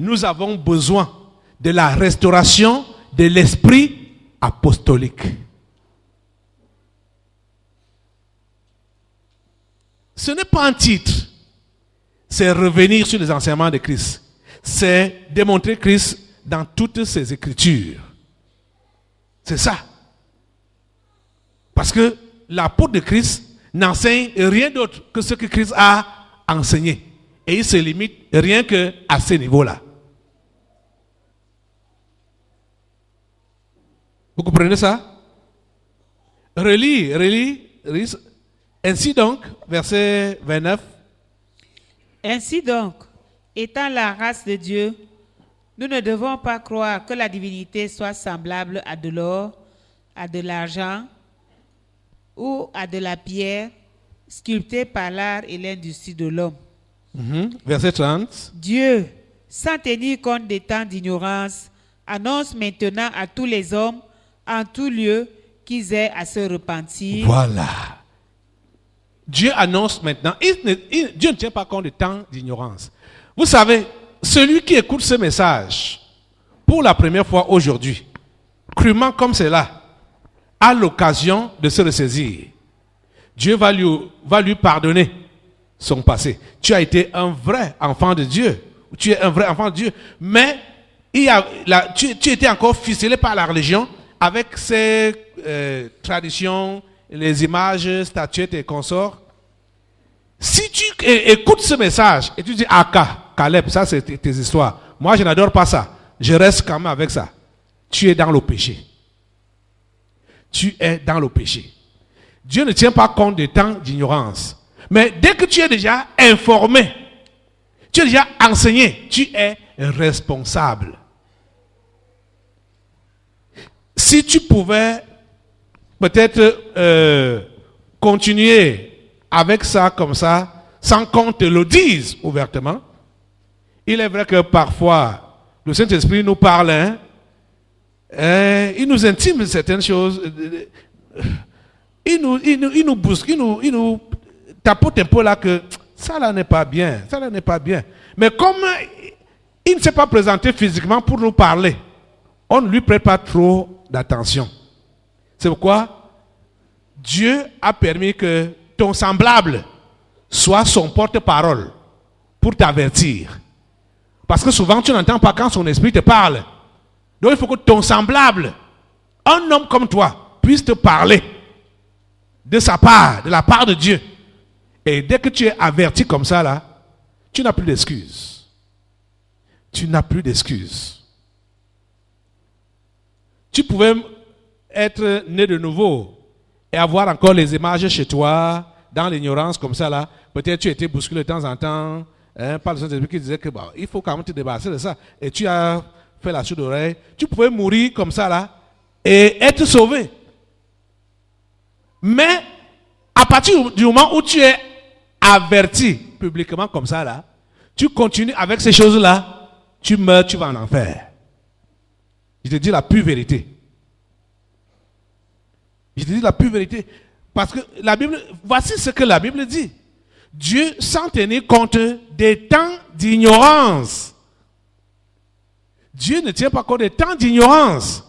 Nous avons besoin de la restauration de l'esprit apostolique. Ce n'est pas un titre, c'est revenir sur les enseignements de Christ. C'est démontrer Christ dans toutes ses écritures. C'est ça. Parce que l'apôtre de Christ n'enseigne rien d'autre que ce que Christ a enseigné. Et il se limite rien qu'à ce niveau-là. Vous comprenez ça? Relis. Ainsi donc, verset 29. Ainsi donc, étant la race de Dieu, nous ne devons pas croire que la divinité soit semblable à de l'or, à de l'argent ou à de la pierre sculptée par l'art et l'industrie de l'homme. Verset 30. Dieu, sans tenir compte des temps d'ignorance, annonce maintenant à tous les hommes, en tout lieu, qu'ils aient à se repentir. Voilà. Dieu annonce maintenant. Dieu ne tient pas compte du temps d'ignorance. Vous savez, celui qui écoute ce message pour la première fois aujourd'hui, crûment comme cela, a l'occasion de se ressaisir. Dieu va lui pardonner son passé. Tu as été un vrai enfant de Dieu. Tu es un vrai enfant de Dieu. Mais tu étais encore ficelé par la religion avec ses traditions, les images, statuettes et consorts. Si tu écoutes ce message et tu dis, Caleb, ça c'est tes histoires. Moi, je n'adore pas ça. Je reste quand même avec ça. Tu es dans le péché. Tu es dans le péché. Dieu ne tient pas compte des temps d'ignorance. Mais dès que tu es déjà informé, tu es déjà enseigné, tu es responsable. Si tu pouvais peut-être continuer avec ça comme ça, sans qu'on te le dise ouvertement, il est vrai que parfois, le Saint-Esprit nous parle, il nous intime certaines choses, il nous bousque, il nous tapote un peu là que ça là n'est pas bien, ça là n'est pas bien. Mais comme il ne s'est pas présenté physiquement pour nous parler, on ne lui prête pas trop d'attention. C'est pourquoi Dieu a permis que ton semblable soit son porte-parole pour t'avertir. Parce que souvent tu n'entends pas quand son esprit te parle. Donc il faut que ton semblable, un homme comme toi, puisse te parler de sa part, de la part de Dieu. Et dès que tu es averti comme ça là, tu n'as plus d'excuses. Tu n'as plus d'excuses. Tu pouvais être né de nouveau et avoir encore les images chez toi, dans l'ignorance comme ça là. Peut-être tu étais bousculé de temps en temps, par le Saint-Esprit qui disait que il faut quand même te débarrasser de ça. Et tu as fait la sourde oreille. Tu pouvais mourir comme ça là et être sauvé. Mais à partir du moment où tu es averti publiquement comme ça là, tu continues avec ces choses là, tu meurs, tu vas en enfer. Je te dis la pure vérité. Je te dis la pure vérité. Parce que la Bible, voici ce que la Bible dit. Dieu, sans tenir compte des temps d'ignorance. Dieu ne tient pas compte des temps d'ignorance.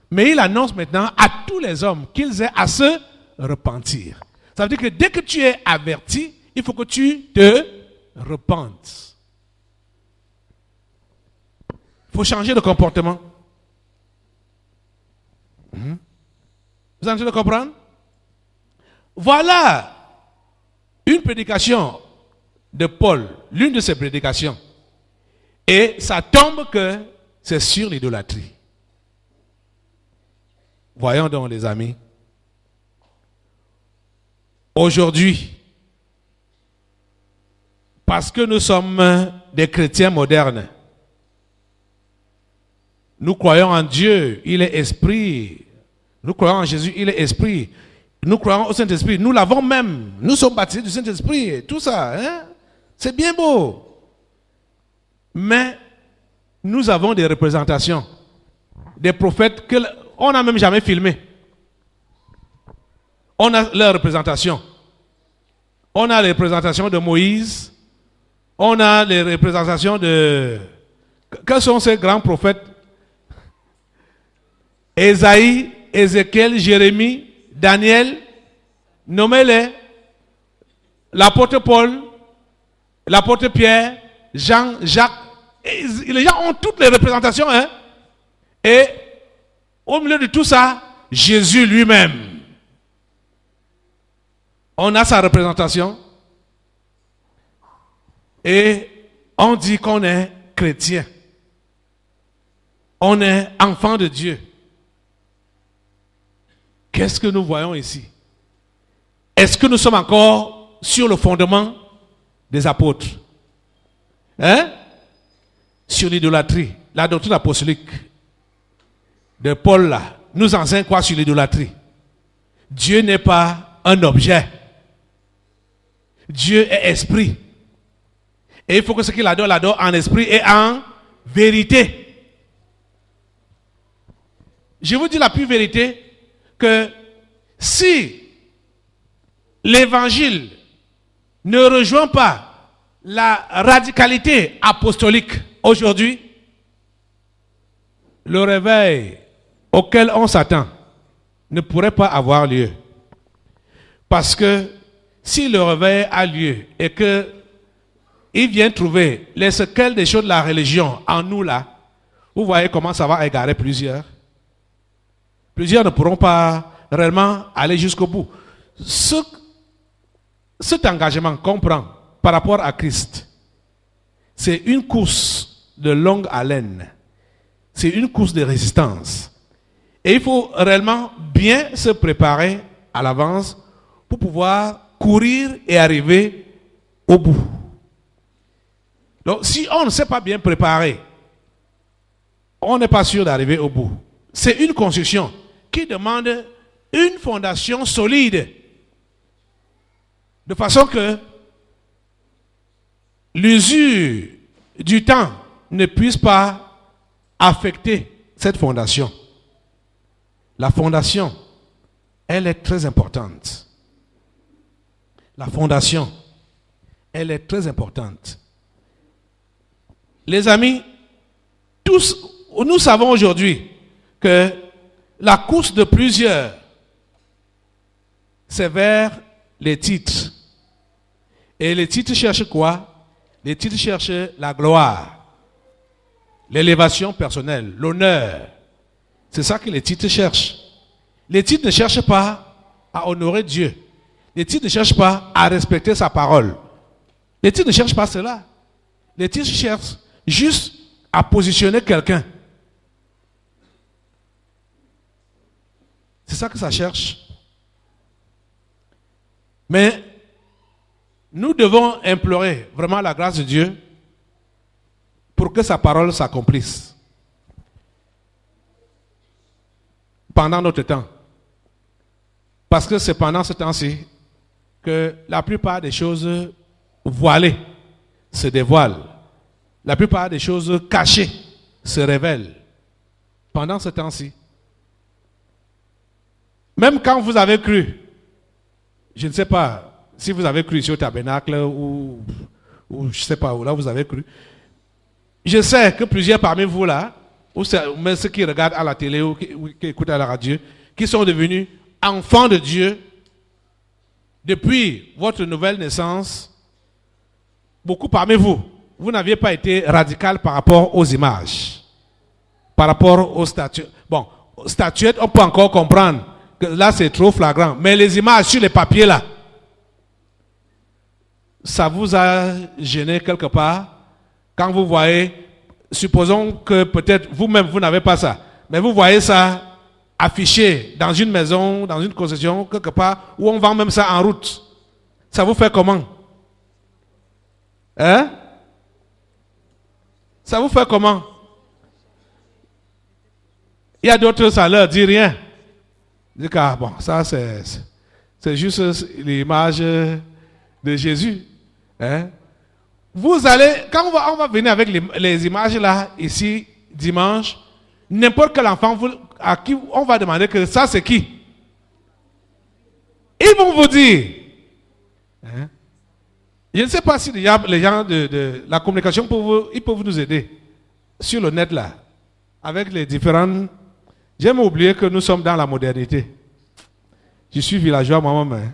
Mais il annonce maintenant à tous les hommes qu'ils aient à se repentir. Ça veut dire que dès que tu es averti, il faut que tu te repentes. Il faut changer de comportement. Vous êtes en train de comprendre? Voilà une prédication de Paul, l'une de ses prédications. Et ça tombe que c'est sur l'idolâtrie. Voyons donc les amis. Aujourd'hui, parce que nous sommes des chrétiens modernes, nous croyons en Dieu, il est esprit. Nous croyons en Jésus, il est esprit. Nous croyons au Saint-Esprit, nous l'avons même. Nous sommes baptisés du Saint-Esprit, tout ça. Hein? C'est bien beau. Mais nous avons des représentations, des prophètes qu'on n'a même jamais filmés. On a leurs représentations. On a les représentations de Moïse. On a les représentations de... Quels sont ces grands prophètes? Ésaïe, Ézéchiel, Jérémie, Daniel, nommez-les. L'apôtre Paul, l'apôtre Pierre, Jean, Jacques. Et les gens ont toutes les représentations. Hein? Et au milieu de tout ça, Jésus lui-même. On a sa représentation. Et on dit qu'on est chrétien. On est enfant de Dieu. Qu'est-ce que nous voyons ici? Est-ce que nous sommes encore sur le fondement des apôtres? Hein? Sur l'idolâtrie. La doctrine apostolique de Paul là, nous enseigne quoi sur l'idolâtrie? Dieu n'est pas un objet. Dieu est esprit. Et il faut que ce qu'il adore, l'adore en esprit et en vérité. Je vous dis la pure vérité, que si l'évangile ne rejoint pas la radicalité apostolique aujourd'hui, le réveil auquel on s'attend ne pourrait pas avoir lieu. Parce que si le réveil a lieu et que il vient trouver les séquelles des choses de la religion en nous là, vous voyez comment ça va égarer plusieurs. Plusieurs ne pourront pas réellement aller jusqu'au bout. Cet engagement qu'on prend par rapport à Christ, c'est une course de longue haleine. C'est une course de résistance. Et il faut réellement bien se préparer à l'avance pour pouvoir courir et arriver au bout. Donc, si on ne s'est pas bien préparé, on n'est pas sûr d'arriver au bout. C'est une construction qui demande une fondation solide, de façon que l'usure du temps ne puisse pas affecter cette fondation. La fondation, elle est très importante. La fondation, elle est très importante. Les amis, tous, nous savons aujourd'hui que la course de plusieurs, c'est vers les titres. Et les titres cherchent quoi? Les titres cherchent la gloire, l'élévation personnelle, l'honneur. C'est ça que les titres cherchent. Les titres ne cherchent pas à honorer Dieu. Les titres ne cherchent pas à respecter sa parole. Les titres ne cherchent pas cela. Les titres cherchent juste à positionner quelqu'un. C'est ça que ça cherche. Mais nous devons implorer vraiment la grâce de Dieu pour que sa parole s'accomplisse pendant notre temps. Parce que c'est pendant ce temps-ci que la plupart des choses voilées se dévoilent. La plupart des choses cachées se révèlent. Pendant ce temps-ci. Même quand vous avez cru, je ne sais pas si vous avez cru sur le tabernacle ou je ne sais pas où là vous avez cru. Je sais que plusieurs parmi vous là, ou même ceux qui regardent à la télé ou qui écoutent à la radio, qui sont devenus enfants de Dieu depuis votre nouvelle naissance, beaucoup parmi vous, vous n'aviez pas été radical par rapport aux images, par rapport aux statuettes. Bon, statuettes, on peut encore comprendre que là c'est trop flagrant, mais les images sur les papiers là, ça vous a gêné quelque part quand vous voyez supposons que peut-être vous-même, vous n'avez pas ça, mais vous voyez ça affiché dans une maison, dans une concession, quelque part, où on vend même ça en route. Ça vous fait comment? Hein? Ça vous fait comment? Il y a d'autres, ça leur dit rien. Ils disent que bon, ça c'est juste l'image de Jésus. Hein? Vous allez, quand on va venir avec les images là, ici, dimanche, n'importe quel enfant à qui on va demander que ça c'est qui? Ils vont vous dire. Hein? Je ne sais pas si les gens de la communication, ils peuvent nous aider sur le net là, avec les différents... J'aime oublier que nous sommes dans la modernité. Je suis villageois moi-même.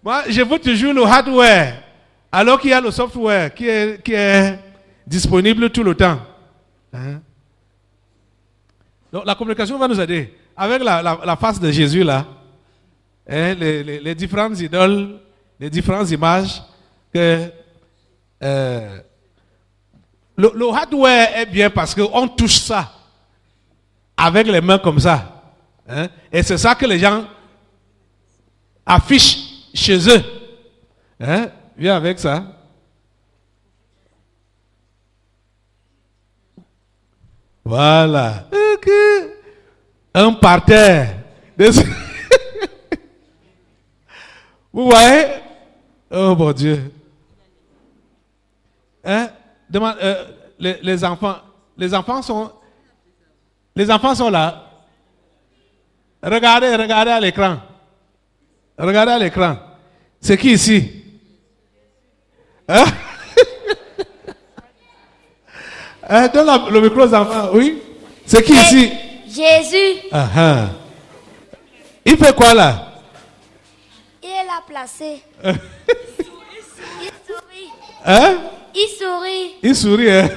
Moi, je veux toujours le hardware, alors qu'il y a le software qui est disponible tout le temps. Hein? Donc la communication va nous aider. Avec la face de Jésus là, hein, les différentes idoles, les différentes images que... le hardware est bien parce qu'on touche ça avec les mains comme ça. Hein? Et c'est ça que les gens affichent chez eux. Hein? Viens avec ça. Voilà. Okay. Un parterre. Vous voyez? Oh mon Dieu. Hein? Demande, les enfants sont là. Regardez à l'écran. Regardez à l'écran. C'est qui ici? Hein? Donne le micro aux enfants. Oui. C'est qui ici? Jésus. Uh-huh. Il fait quoi là? Il est là placé. Il sourit. Hein? Il sourit. Il sourit, hein?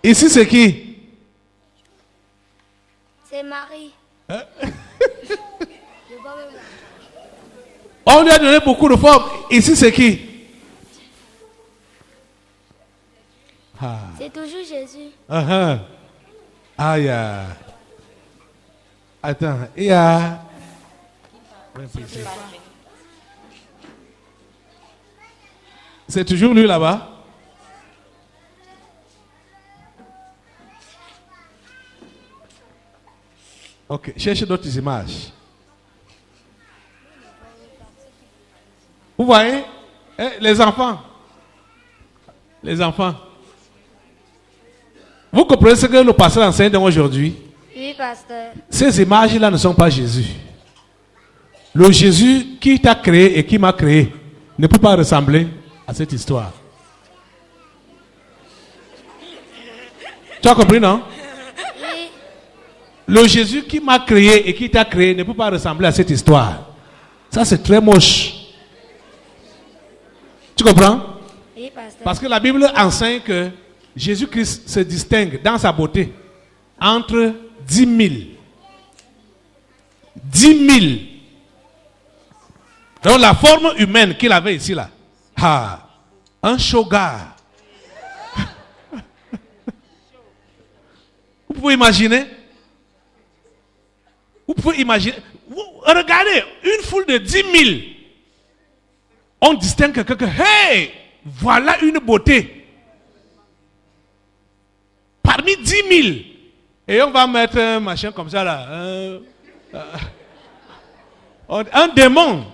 Ici, c'est qui? C'est Marie. Hein? On lui a donné beaucoup de formes. Ici, c'est qui? Ah. C'est toujours Jésus. Uh-huh. Ah, attends, il y a... C'est toujours lui là-bas? Ok, cherche d'autres images. Vous voyez? Les enfants. Vous comprenez ce que le pasteur enseigne aujourd'hui? Oui, pasteur. Ces images-là ne sont pas Jésus. Le Jésus qui t'a créé et qui m'a créé ne peut pas ressembler à cette histoire. Tu as compris, non? Oui. Le Jésus qui m'a créé et qui t'a créé ne peut pas ressembler à cette histoire. Ça, c'est très moche. Tu comprends? Oui, pasteur. Parce que la Bible enseigne que Jésus-Christ se distingue dans sa beauté entre 10 000. 10 000. Donc la forme humaine qu'il avait ici là. Ah, un shogar. Vous pouvez imaginer? Vous pouvez imaginer? Regardez, une foule de 10 000. On distingue quelqu'un que, hey, voilà une beauté. Parmi 10 000. Et on va mettre un machin comme ça là. Un démon.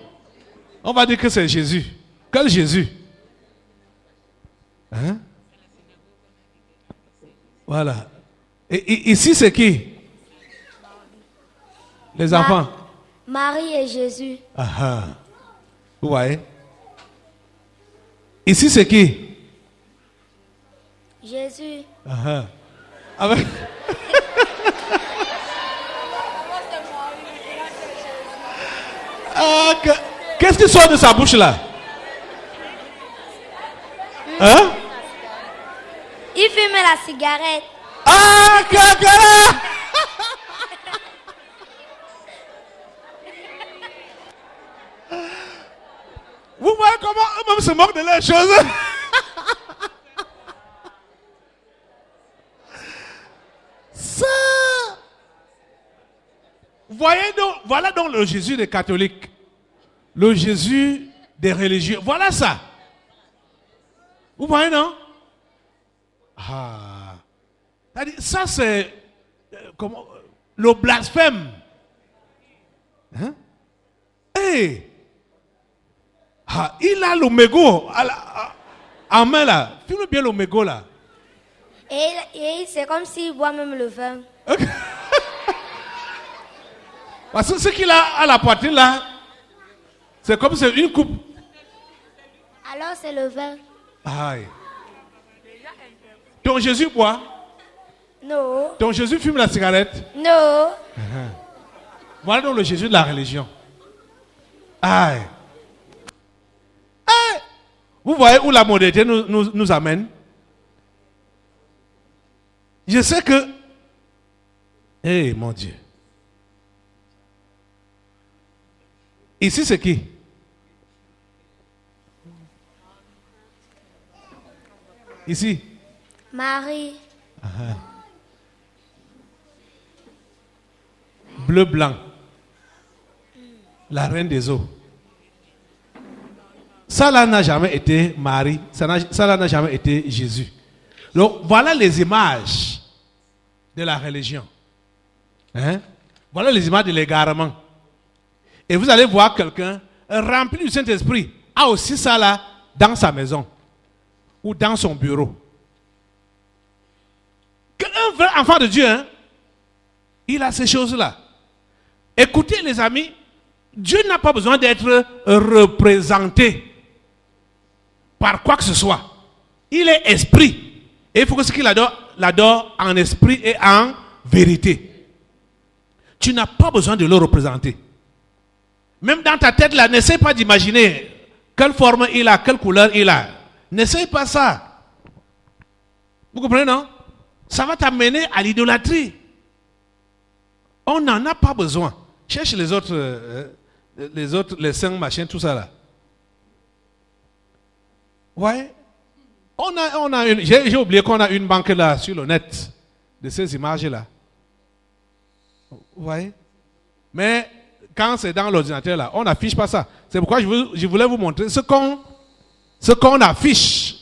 On va dire que c'est Jésus. Quel Jésus? Hein? Voilà. Et ici, c'est qui? Les enfants. Marie et Jésus. Ah, vous voyez? Ici, c'est qui? Jésus. Ah, avec... Qu'est-ce qui sort de sa bouche là? Hein? Il fume la cigarette. Ah, caca! Vous voyez comment Comment eux-mêmes se moquent de leurs choses? Ça. Voyez donc, voilà donc le Jésus des catholiques. Le Jésus des religieux. Voilà ça. Vous voyez, non? Ah. Ça, c'est comment, le blasphème. Hein? Hey. Ah, il a le mégot en main là. Filme bien le mégot là. Et c'est comme s'il boit même le vin. Okay. Parce que ce qu'il a à la poitrine là, c'est comme c'est une coupe. Alors c'est le vin. Aïe. Ton Jésus boit? Non. Ton Jésus fume la cigarette? Non. Voilà donc le Jésus de la religion. Aïe. Aïe. Vous voyez où la modernité nous amène? Je sais que... Eh mon Dieu. Ici c'est qui? Ici? Marie. Bleu blanc. La reine des eaux. Ça là n'a jamais été Marie. Ça là n'a jamais été Jésus. Donc voilà les images de la religion. Hein? Voilà les images de l'égarement. Et vous allez voir quelqu'un rempli du Saint-Esprit a aussi ça là dans sa maison ou dans son bureau. Un vrai enfant de Dieu, hein, il a ces choses-là. Écoutez les amis, Dieu n'a pas besoin d'être représenté par quoi que ce soit. Il est esprit. Et il faut que ce qu'il l'adore en esprit et en vérité. Tu n'as pas besoin de le représenter. Même dans ta tête là, n'essaie pas d'imaginer quelle forme il a, quelle couleur il a. N'essaie pas ça. Vous comprenez, non? Ça va t'amener à l'idolâtrie. On n'en a pas besoin. Cherche les autres, les cinq machins, tout ça là. Ouais. J'ai oublié qu'on a une banque là sur le net de ces images là. Ouais. Mais quand c'est dans l'ordinateur là, on n'affiche pas ça. C'est pourquoi je voulais vous montrer ce qu'on affiche.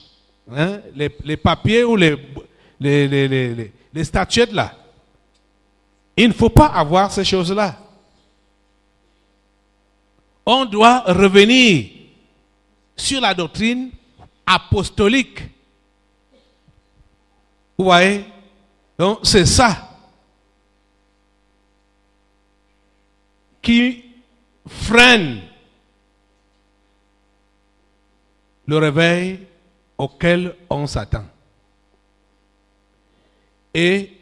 Hein, les papiers ou les statuettes là. Il ne faut pas avoir ces choses-là. On doit revenir sur la doctrine apostolique. Vous voyez? Donc c'est ça qui freine le réveil auquel on s'attend. Et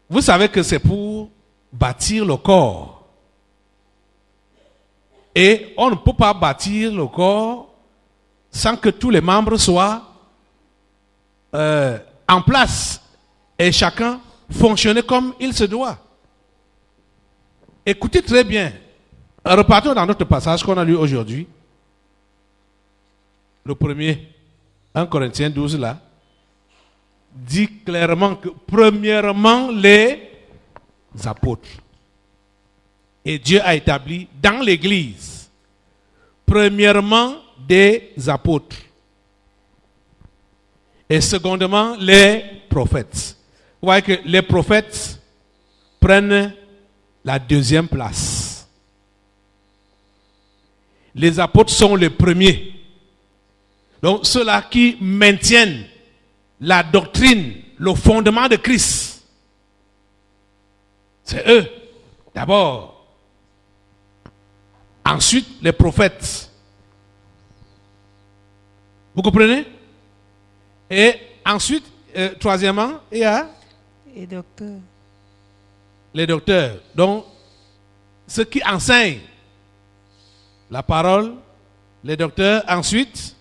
vous savez que c'est pour bâtir le corps. Et on ne peut pas bâtir le corps sans que tous les membres soient en place et chacun fonctionne comme il se doit. Écoutez très bien. Repartons dans notre passage qu'on a lu aujourd'hui. Le premier, 1 Corinthiens 12 là, dit clairement que premièrement les apôtres. Et Dieu a établi dans l'église, premièrement des apôtres. Et secondement les prophètes. Vous voyez que les prophètes prennent la deuxième place. Les apôtres sont les premiers. Donc ceux-là qui maintiennent la doctrine, le fondement de Christ. C'est eux, d'abord. Ensuite, les prophètes. Vous comprenez? Et ensuite, troisièmement, il y a Et docteur. les docteurs. Donc, ceux qui enseignent la parole, les docteurs. Ensuite,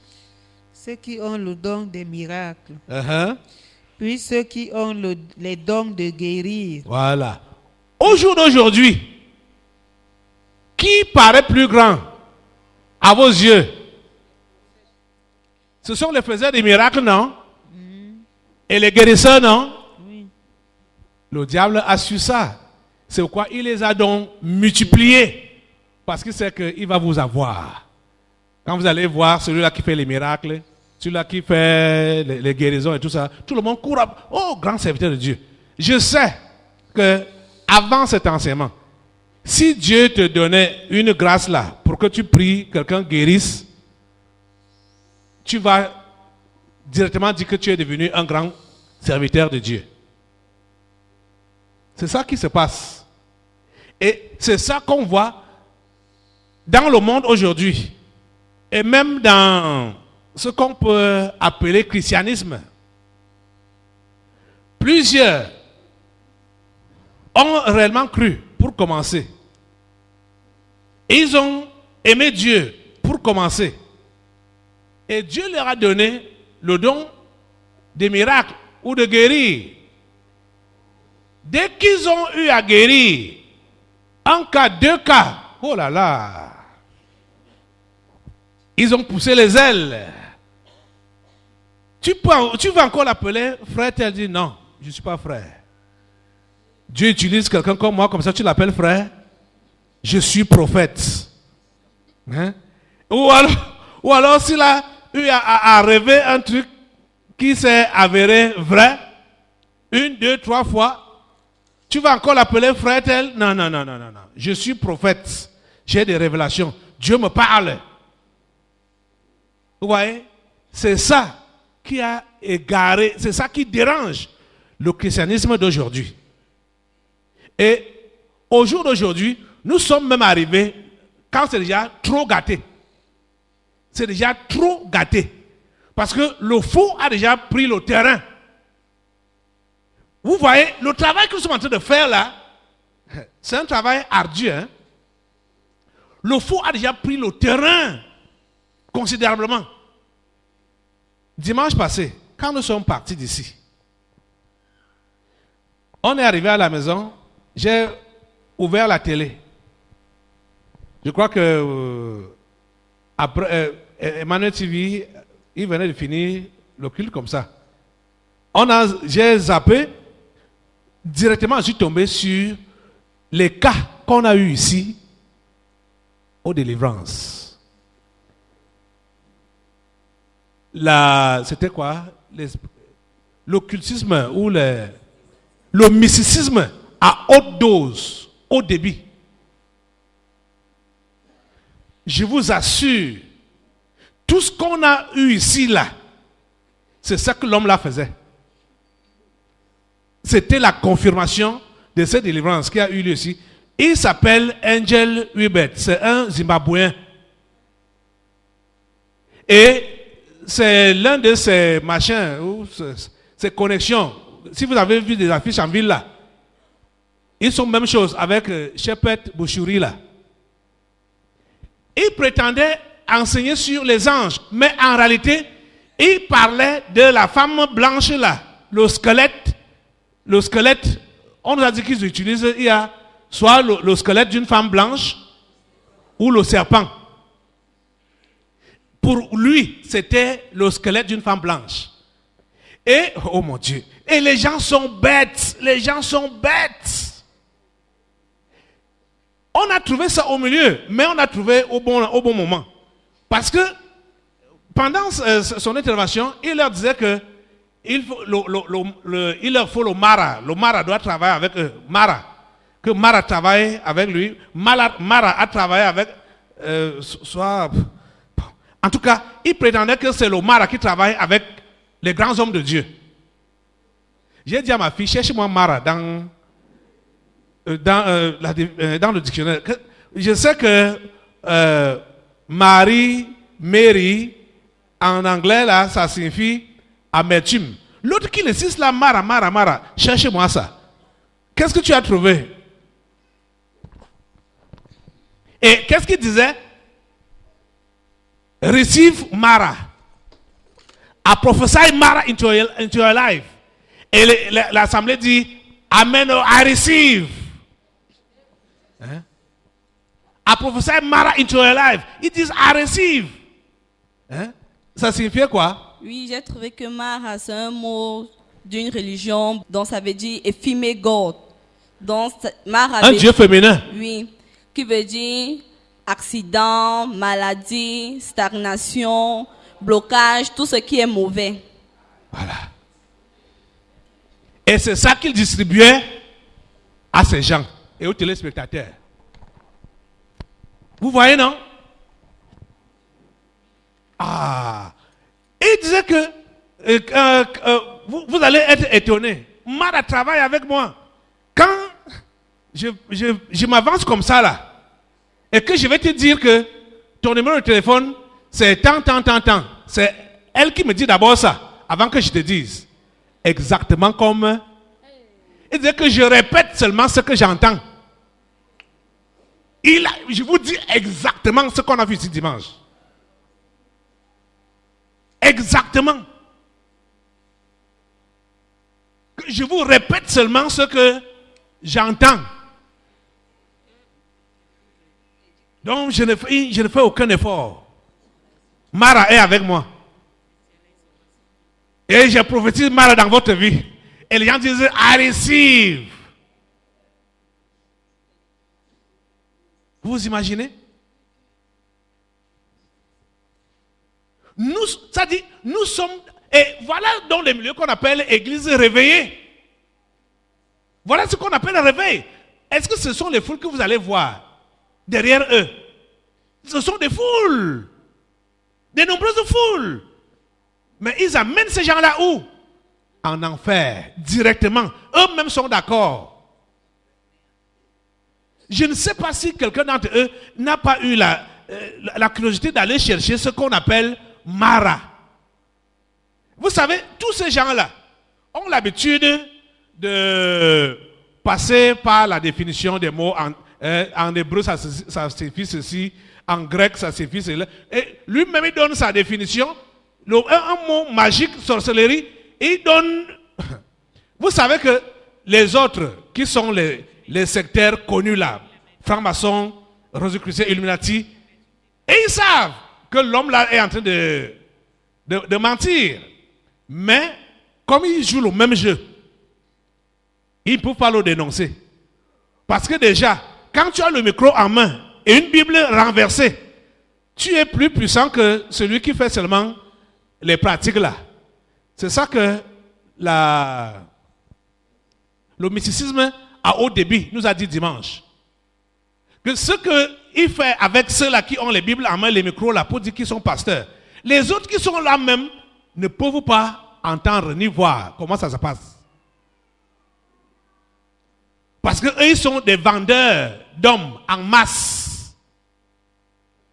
Ceux qui ont le don des miracles. Puis ceux qui ont les dons de guérir. Voilà. Au jour d'aujourd'hui, qui paraît plus grand à vos yeux? Ce sont les faiseurs des miracles, non? Et les guérisseurs, non? Oui. Le diable a su ça. C'est pourquoi il les a donc multipliés. Parce qu'il sait qu'il va vous avoir. Quand vous allez voir celui-là qui fait les miracles, celui-là qui fait les guérisons et tout ça, tout le monde court à... Oh, grand serviteur de Dieu. Je sais que avant cet enseignement, si Dieu te donnait une grâce là, pour que tu pries, quelqu'un guérisse, tu vas directement dire que tu es devenu un grand serviteur de Dieu. C'est ça qui se passe. Et c'est ça qu'on voit dans le monde aujourd'hui. Et même dans ce qu'on peut appeler christianisme. Plusieurs ont réellement cru pour commencer. Et ils ont aimé Dieu pour commencer. Et Dieu leur a donné le don des miracles ou de guérir. Dès qu'ils ont eu à guérir, un cas, deux cas, oh là là, ils ont poussé les ailes. Tu vas encore l'appeler frère, elle dit non, je ne suis pas frère. Dieu utilise quelqu'un comme moi, comme ça tu l'appelles frère. Je suis prophète. Hein? Ou alors s'il a eu à rêver un truc qui s'est avéré vrai, 1, 2, 3 fois, tu vas encore l'appeler frère tel? Non. Je suis prophète. J'ai des révélations. Dieu me parle. Vous voyez? C'est ça qui a égaré, c'est ça qui dérange le christianisme d'aujourd'hui. Et au jour d'aujourd'hui, nous sommes même arrivés quand c'est déjà trop gâté. C'est déjà trop gâté. Parce que le faux a déjà pris le terrain. Vous voyez, le travail que nous sommes en train de faire là, c'est un travail ardu. Hein? Le faux a déjà pris le terrain considérablement. Dimanche passé, quand nous sommes partis d'ici, on est arrivé à la maison, j'ai ouvert la télé. Je crois que après Emmanuel TV, il venait de finir le culte comme ça. J'ai zappé, directement je suis tombé sur les cas qu'on a eu ici aux délivrances. C'était quoi? L'occultisme ou le mysticisme à haute dose, haut débit. Je vous assure, tout ce qu'on a eu ici, là, c'est ça que l'homme là faisait. C'était la confirmation de cette délivrance qui a eu lieu ici. Il s'appelle Angel Hubert, c'est un Zimbabwéen. Et c'est l'un de ces machins, ou ces connexions. Si vous avez vu des affiches en ville là, ils sont même chose avec Shepet Bouchouri là. Il prétendait enseigner sur les anges, mais en réalité, il parlait de la femme blanche là, le squelette. Le squelette, on nous a dit qu'ils utilisent, il y a soit le squelette d'une femme blanche ou le serpent. Pour lui, c'était le squelette d'une femme blanche. Et, oh mon Dieu, et les gens sont bêtes, On a trouvé ça au milieu, mais on a trouvé au bon moment. Parce que, pendant son intervention, il leur disait que il leur faut le Mara. Le Mara doit travailler avec eux. Que Mara travaille avec lui. Mara a travaillé avec... En tout cas, il prétendait que c'est le Mara qui travaille avec les grands hommes de Dieu. J'ai dit à ma fille, cherche-moi Mara dans le dictionnaire. Je sais que Mary, en anglais, là, ça signifie amertume. L'autre qui insiste là, Mara, cherchez-moi ça. Qu'est-ce que tu as trouvé? Et qu'est-ce qu'il disait? Receive Mara. I prophesy Mara into your life. Et l'assemblée dit, Amen, I receive. Hein? I prophesy Mara into your life. It is I receive. Hein? Ça signifiait quoi? Oui, j'ai trouvé que Mara, c'est un mot d'une religion dont ça veut dire a female god. Donc, Mara Un dieu féminin. Oui, qui veut dire accident, maladie, stagnation, blocage, tout ce qui est mauvais. Voilà. Et c'est ça qu'il distribuait à ces gens et aux téléspectateurs. Vous voyez, non? Ah. Et il disait que vous allez être étonnés. Mara travaille avec moi. Quand je m'avance comme ça là, et que je vais te dire que ton numéro de téléphone, c'est tant. C'est elle qui me dit d'abord ça, avant que je te dise. Exactement comme... Il disait que je répète seulement ce que j'entends. Je vous dis exactement ce qu'on a vu ici dimanche. Exactement. Je vous répète seulement ce que j'entends. Donc je ne fais aucun effort. Mara est avec moi. Et je prophétise Mara dans votre vie. Et les gens disent, I receive. Vous imaginez? Ça dit, nous sommes, et voilà dans les milieux qu'on appelle église réveillée. Voilà ce qu'on appelle le réveil. Est-ce que ce sont les foules que vous allez voir derrière eux? Ce sont des foules. De nombreuses foules. Mais ils amènent ces gens-là où? En enfer, directement. Eux-mêmes sont d'accord. Je ne sais pas si quelqu'un d'entre eux n'a pas eu la curiosité d'aller chercher ce qu'on appelle Mara. Vous savez, tous ces gens-là ont l'habitude de passer par la définition des mots. En hébreu, ça signifie ceci. En grec, ça signifie cela. Et lui-même, il donne sa définition. Un mot magique, sorcellerie. Il donne... Vous savez que les autres, qui sont les sectaires connus là, francs-maçons, Rosicruciens, Illuminati, et ils savent que l'homme là est en train de mentir. Mais, comme ils jouent le même jeu, ils ne peuvent pas le dénoncer. Parce que déjà, quand tu as le micro en main et une Bible renversée, tu es plus puissant que celui qui fait seulement les pratiques là. C'est ça que le mysticisme à haut débit nous a dit dimanche. Que ce qu'il fait avec ceux-là qui ont les Bibles en main, les micros là, pour dire qu'ils sont pasteurs, les autres qui sont là même ne peuvent pas entendre ni voir comment ça se passe. Parce qu'eux, ils sont des vendeurs d'hommes en masse.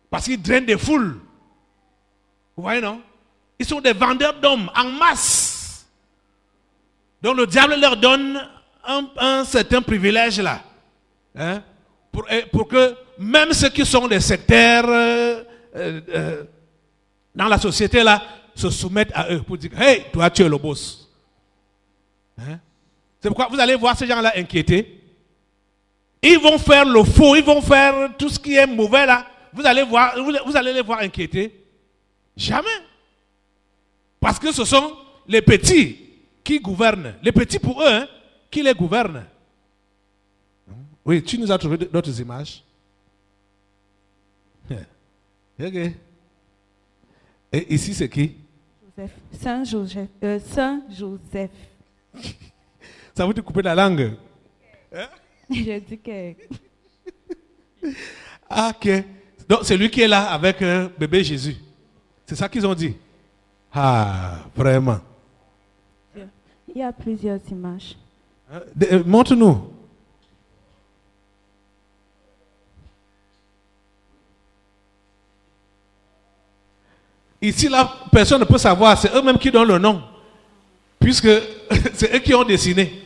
Parce qu'ils drainent des foules. Vous voyez, non? Ils sont des vendeurs d'hommes en masse. Donc le diable leur donne un certain privilège là. Hein? Pour que même ceux qui sont des sectaires dans la société là se soumettent à eux pour dire, hey, toi tu es le boss. Hein? C'est pourquoi vous allez voir ces gens là inquiétés. Ils vont faire le faux, ils vont faire tout ce qui est mauvais là. Vous allez les voir inquiétés. Jamais. Parce que ce sont les petits qui gouvernent. Les petits pour eux, hein, qui les gouvernent. Oui, tu nous as trouvé d'autres images. Ok. Et ici, c'est qui? Joseph. Saint Joseph. Saint Joseph. Ça vous te couper la langue? Hein? Je dis que... Ah, ok. Donc, c'est lui qui est là avec bébé Jésus. C'est ça qu'ils ont dit. Ah, vraiment. Il y a plusieurs images. Montre-nous. Ici, là, personne ne peut savoir. C'est eux-mêmes qui donnent le nom. Puisque c'est eux qui ont dessiné.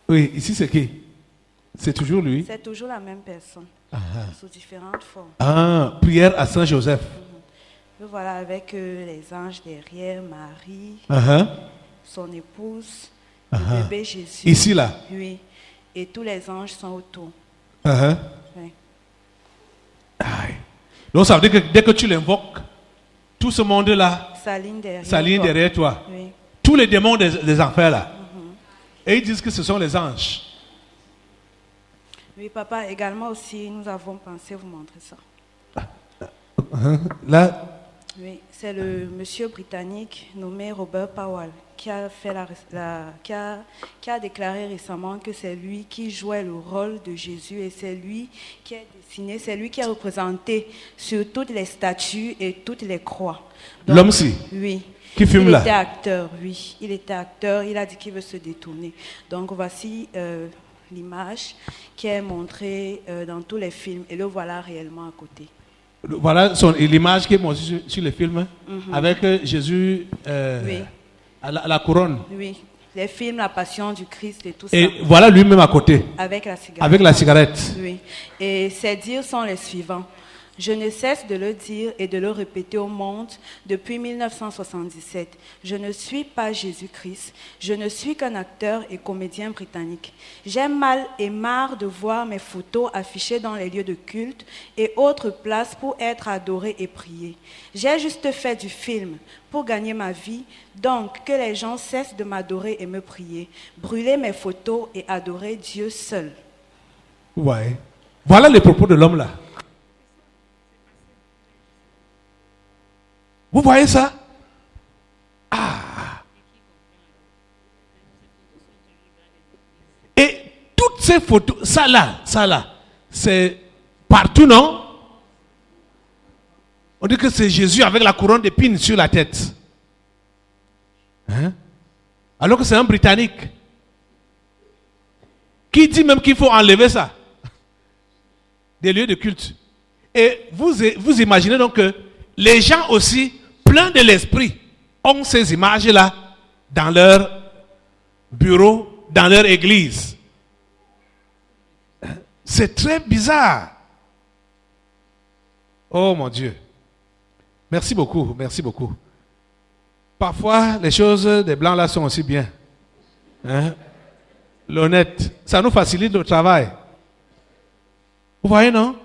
Oui, ici, c'est qui? C'est toujours lui? C'est toujours la même personne. Sous différentes formes. Ah, prière à Saint Joseph. Et voilà, avec les anges derrière, Marie, son épouse, le bébé Jésus. Ici, là? Oui. Et tous les anges sont autour. Oui. Donc ça veut dire que dès que tu l'invoques, tout ce monde-là s'aligne s'aligne derrière toi. Oui. Tous les démons des enfers là. Et ils disent que ce sont les anges. Oui, papa, également aussi, nous avons pensé vous montrer ça. Là, Oui, c'est le monsieur britannique nommé Robert Powell qui a, fait qui a déclaré récemment que c'est lui qui jouait le rôle de Jésus et c'est lui qui a dessiné, c'est lui qui a représenté sur toutes les statues et toutes les croix. Donc, l'homme-ci, oui. qui fume Il là. était acteur, oui. Il était acteur, il a dit qu'il veut se détourner. Donc voici l'image qui est montrée dans tous les films et le voilà réellement à côté. Voilà l'image qui est montrée sur le film avec Jésus Oui. à la couronne. Oui, les films, la passion du Christ et tout Et ça. voilà lui-même à côté, Avec la cigarette. avec la cigarette. Oui. Et ces dires sont les suivants. Je ne cesse de le dire et de le répéter au monde depuis 1977. Je ne suis pas Jésus-Christ. Je ne suis qu'un acteur et comédien britannique. J'ai mal et marre de voir mes photos affichées dans les lieux de culte et autres places pour être adorées et priées. J'ai juste fait du film pour gagner ma vie, donc que les gens cessent de m'adorer et me prier, brûler mes photos et adorer Dieu seul. Ouais. Voilà les propos de l'homme là. Vous voyez ça? Ah! Et toutes ces photos, ça là, c'est partout, non? On dit que c'est Jésus avec la couronne d'épines sur la tête. Hein? Alors que c'est un Britannique. Qui dit même qu'il faut enlever ça? Des lieux de culte. Et vous imaginez donc que les gens aussi, pleins de l'esprit, ont ces images-là dans leur bureau, dans leur église. C'est très bizarre. Oh mon Dieu. Merci beaucoup, merci beaucoup. Parfois, les choses des blancs là sont aussi bien. Hein? L'honnête, ça nous facilite le travail. Vous voyez, non?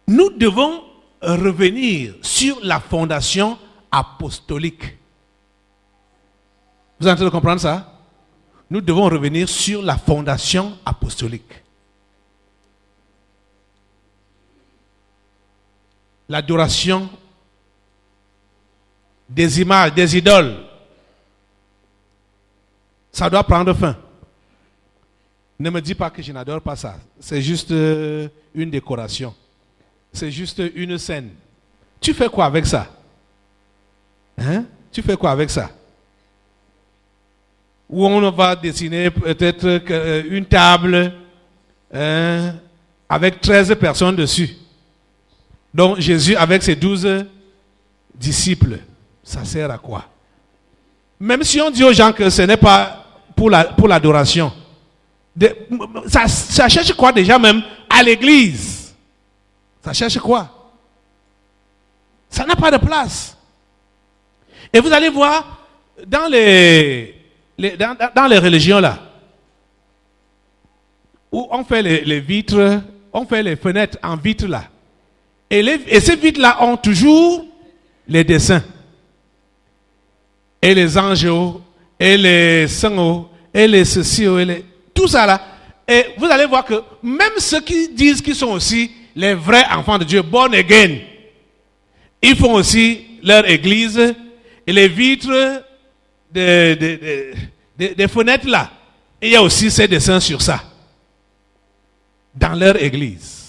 Nous devons revenir sur la fondation apostolique. Vous êtes en train de comprendre ça? Nous devons revenir sur la fondation apostolique. L'adoration des images, des idoles, ça doit prendre fin. Ne me dis pas que je n'adore pas ça. C'est juste une décoration. C'est juste une scène. Tu fais quoi avec ça? Hein? Tu fais quoi avec ça? Où on va dessiner peut-être une table avec 13 personnes dessus. Donc Jésus avec ses 12 disciples, ça sert à quoi? Même si on dit aux gens que ce n'est pas pour l'adoration, ça cherche quoi déjà même à l'église? Ça cherche quoi? Ça n'a pas de place. Et vous allez voir dans les religions là, où on fait les vitres, on fait les fenêtres en vitres là. Et ces vitres là ont toujours les dessins. Et les anges, et les saints, et les ceci, tout ça là. Et vous allez voir que même ceux qui disent qu'ils sont aussi les vrais enfants de Dieu, born again, ils font aussi leur église et les vitres des fenêtres là. Et il y a aussi ces dessins sur ça. Dans leur église.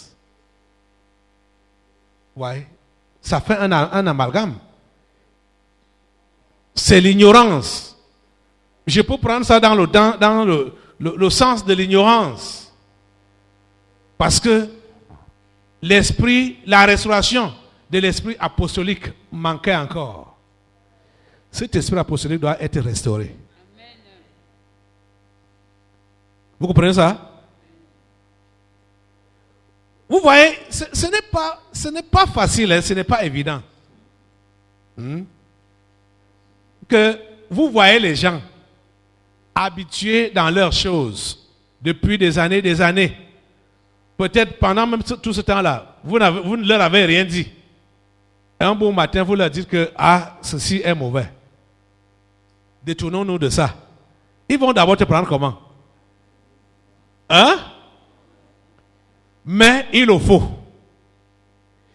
Ouais. Ça fait un amalgame. C'est l'ignorance. Je peux prendre ça dans le sens de l'ignorance. Parce que l'esprit, la restauration de l'esprit apostolique manquait encore. Cet esprit apostolique doit être restauré. Amen. Vous comprenez ça? Vous voyez, ce n'est pas facile, hein, ce n'est pas évident. Que vous voyez les gens habitués dans leurs choses depuis des années, Peut-être pendant même tout ce temps-là, vous ne leur avez rien dit. Un bon matin, vous leur dites que ceci est mauvais. Détournons-nous de ça. Ils vont d'abord te prendre comment? Hein? Mais il le faut.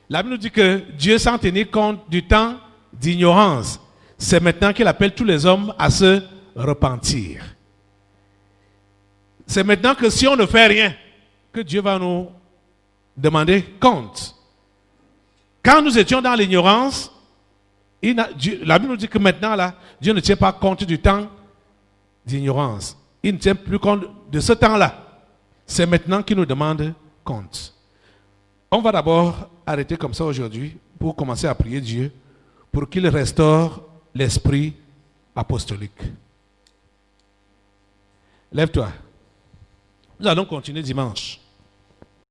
La Bible nous dit que Dieu, sans tenir compte du temps d'ignorance, c'est maintenant qu'il appelle tous les hommes à se repentir. C'est maintenant que si on ne fait rien, que Dieu va nous demander compte. Quand nous étions dans l'ignorance, la Bible nous dit que maintenant, là, Dieu ne tient pas compte du temps d'ignorance. Il ne tient plus compte de ce temps-là. C'est maintenant qu'il nous demande compte. On va d'abord arrêter comme ça aujourd'hui pour commencer à prier Dieu pour qu'il restaure l'esprit apostolique. Lève-toi. Nous allons continuer dimanche.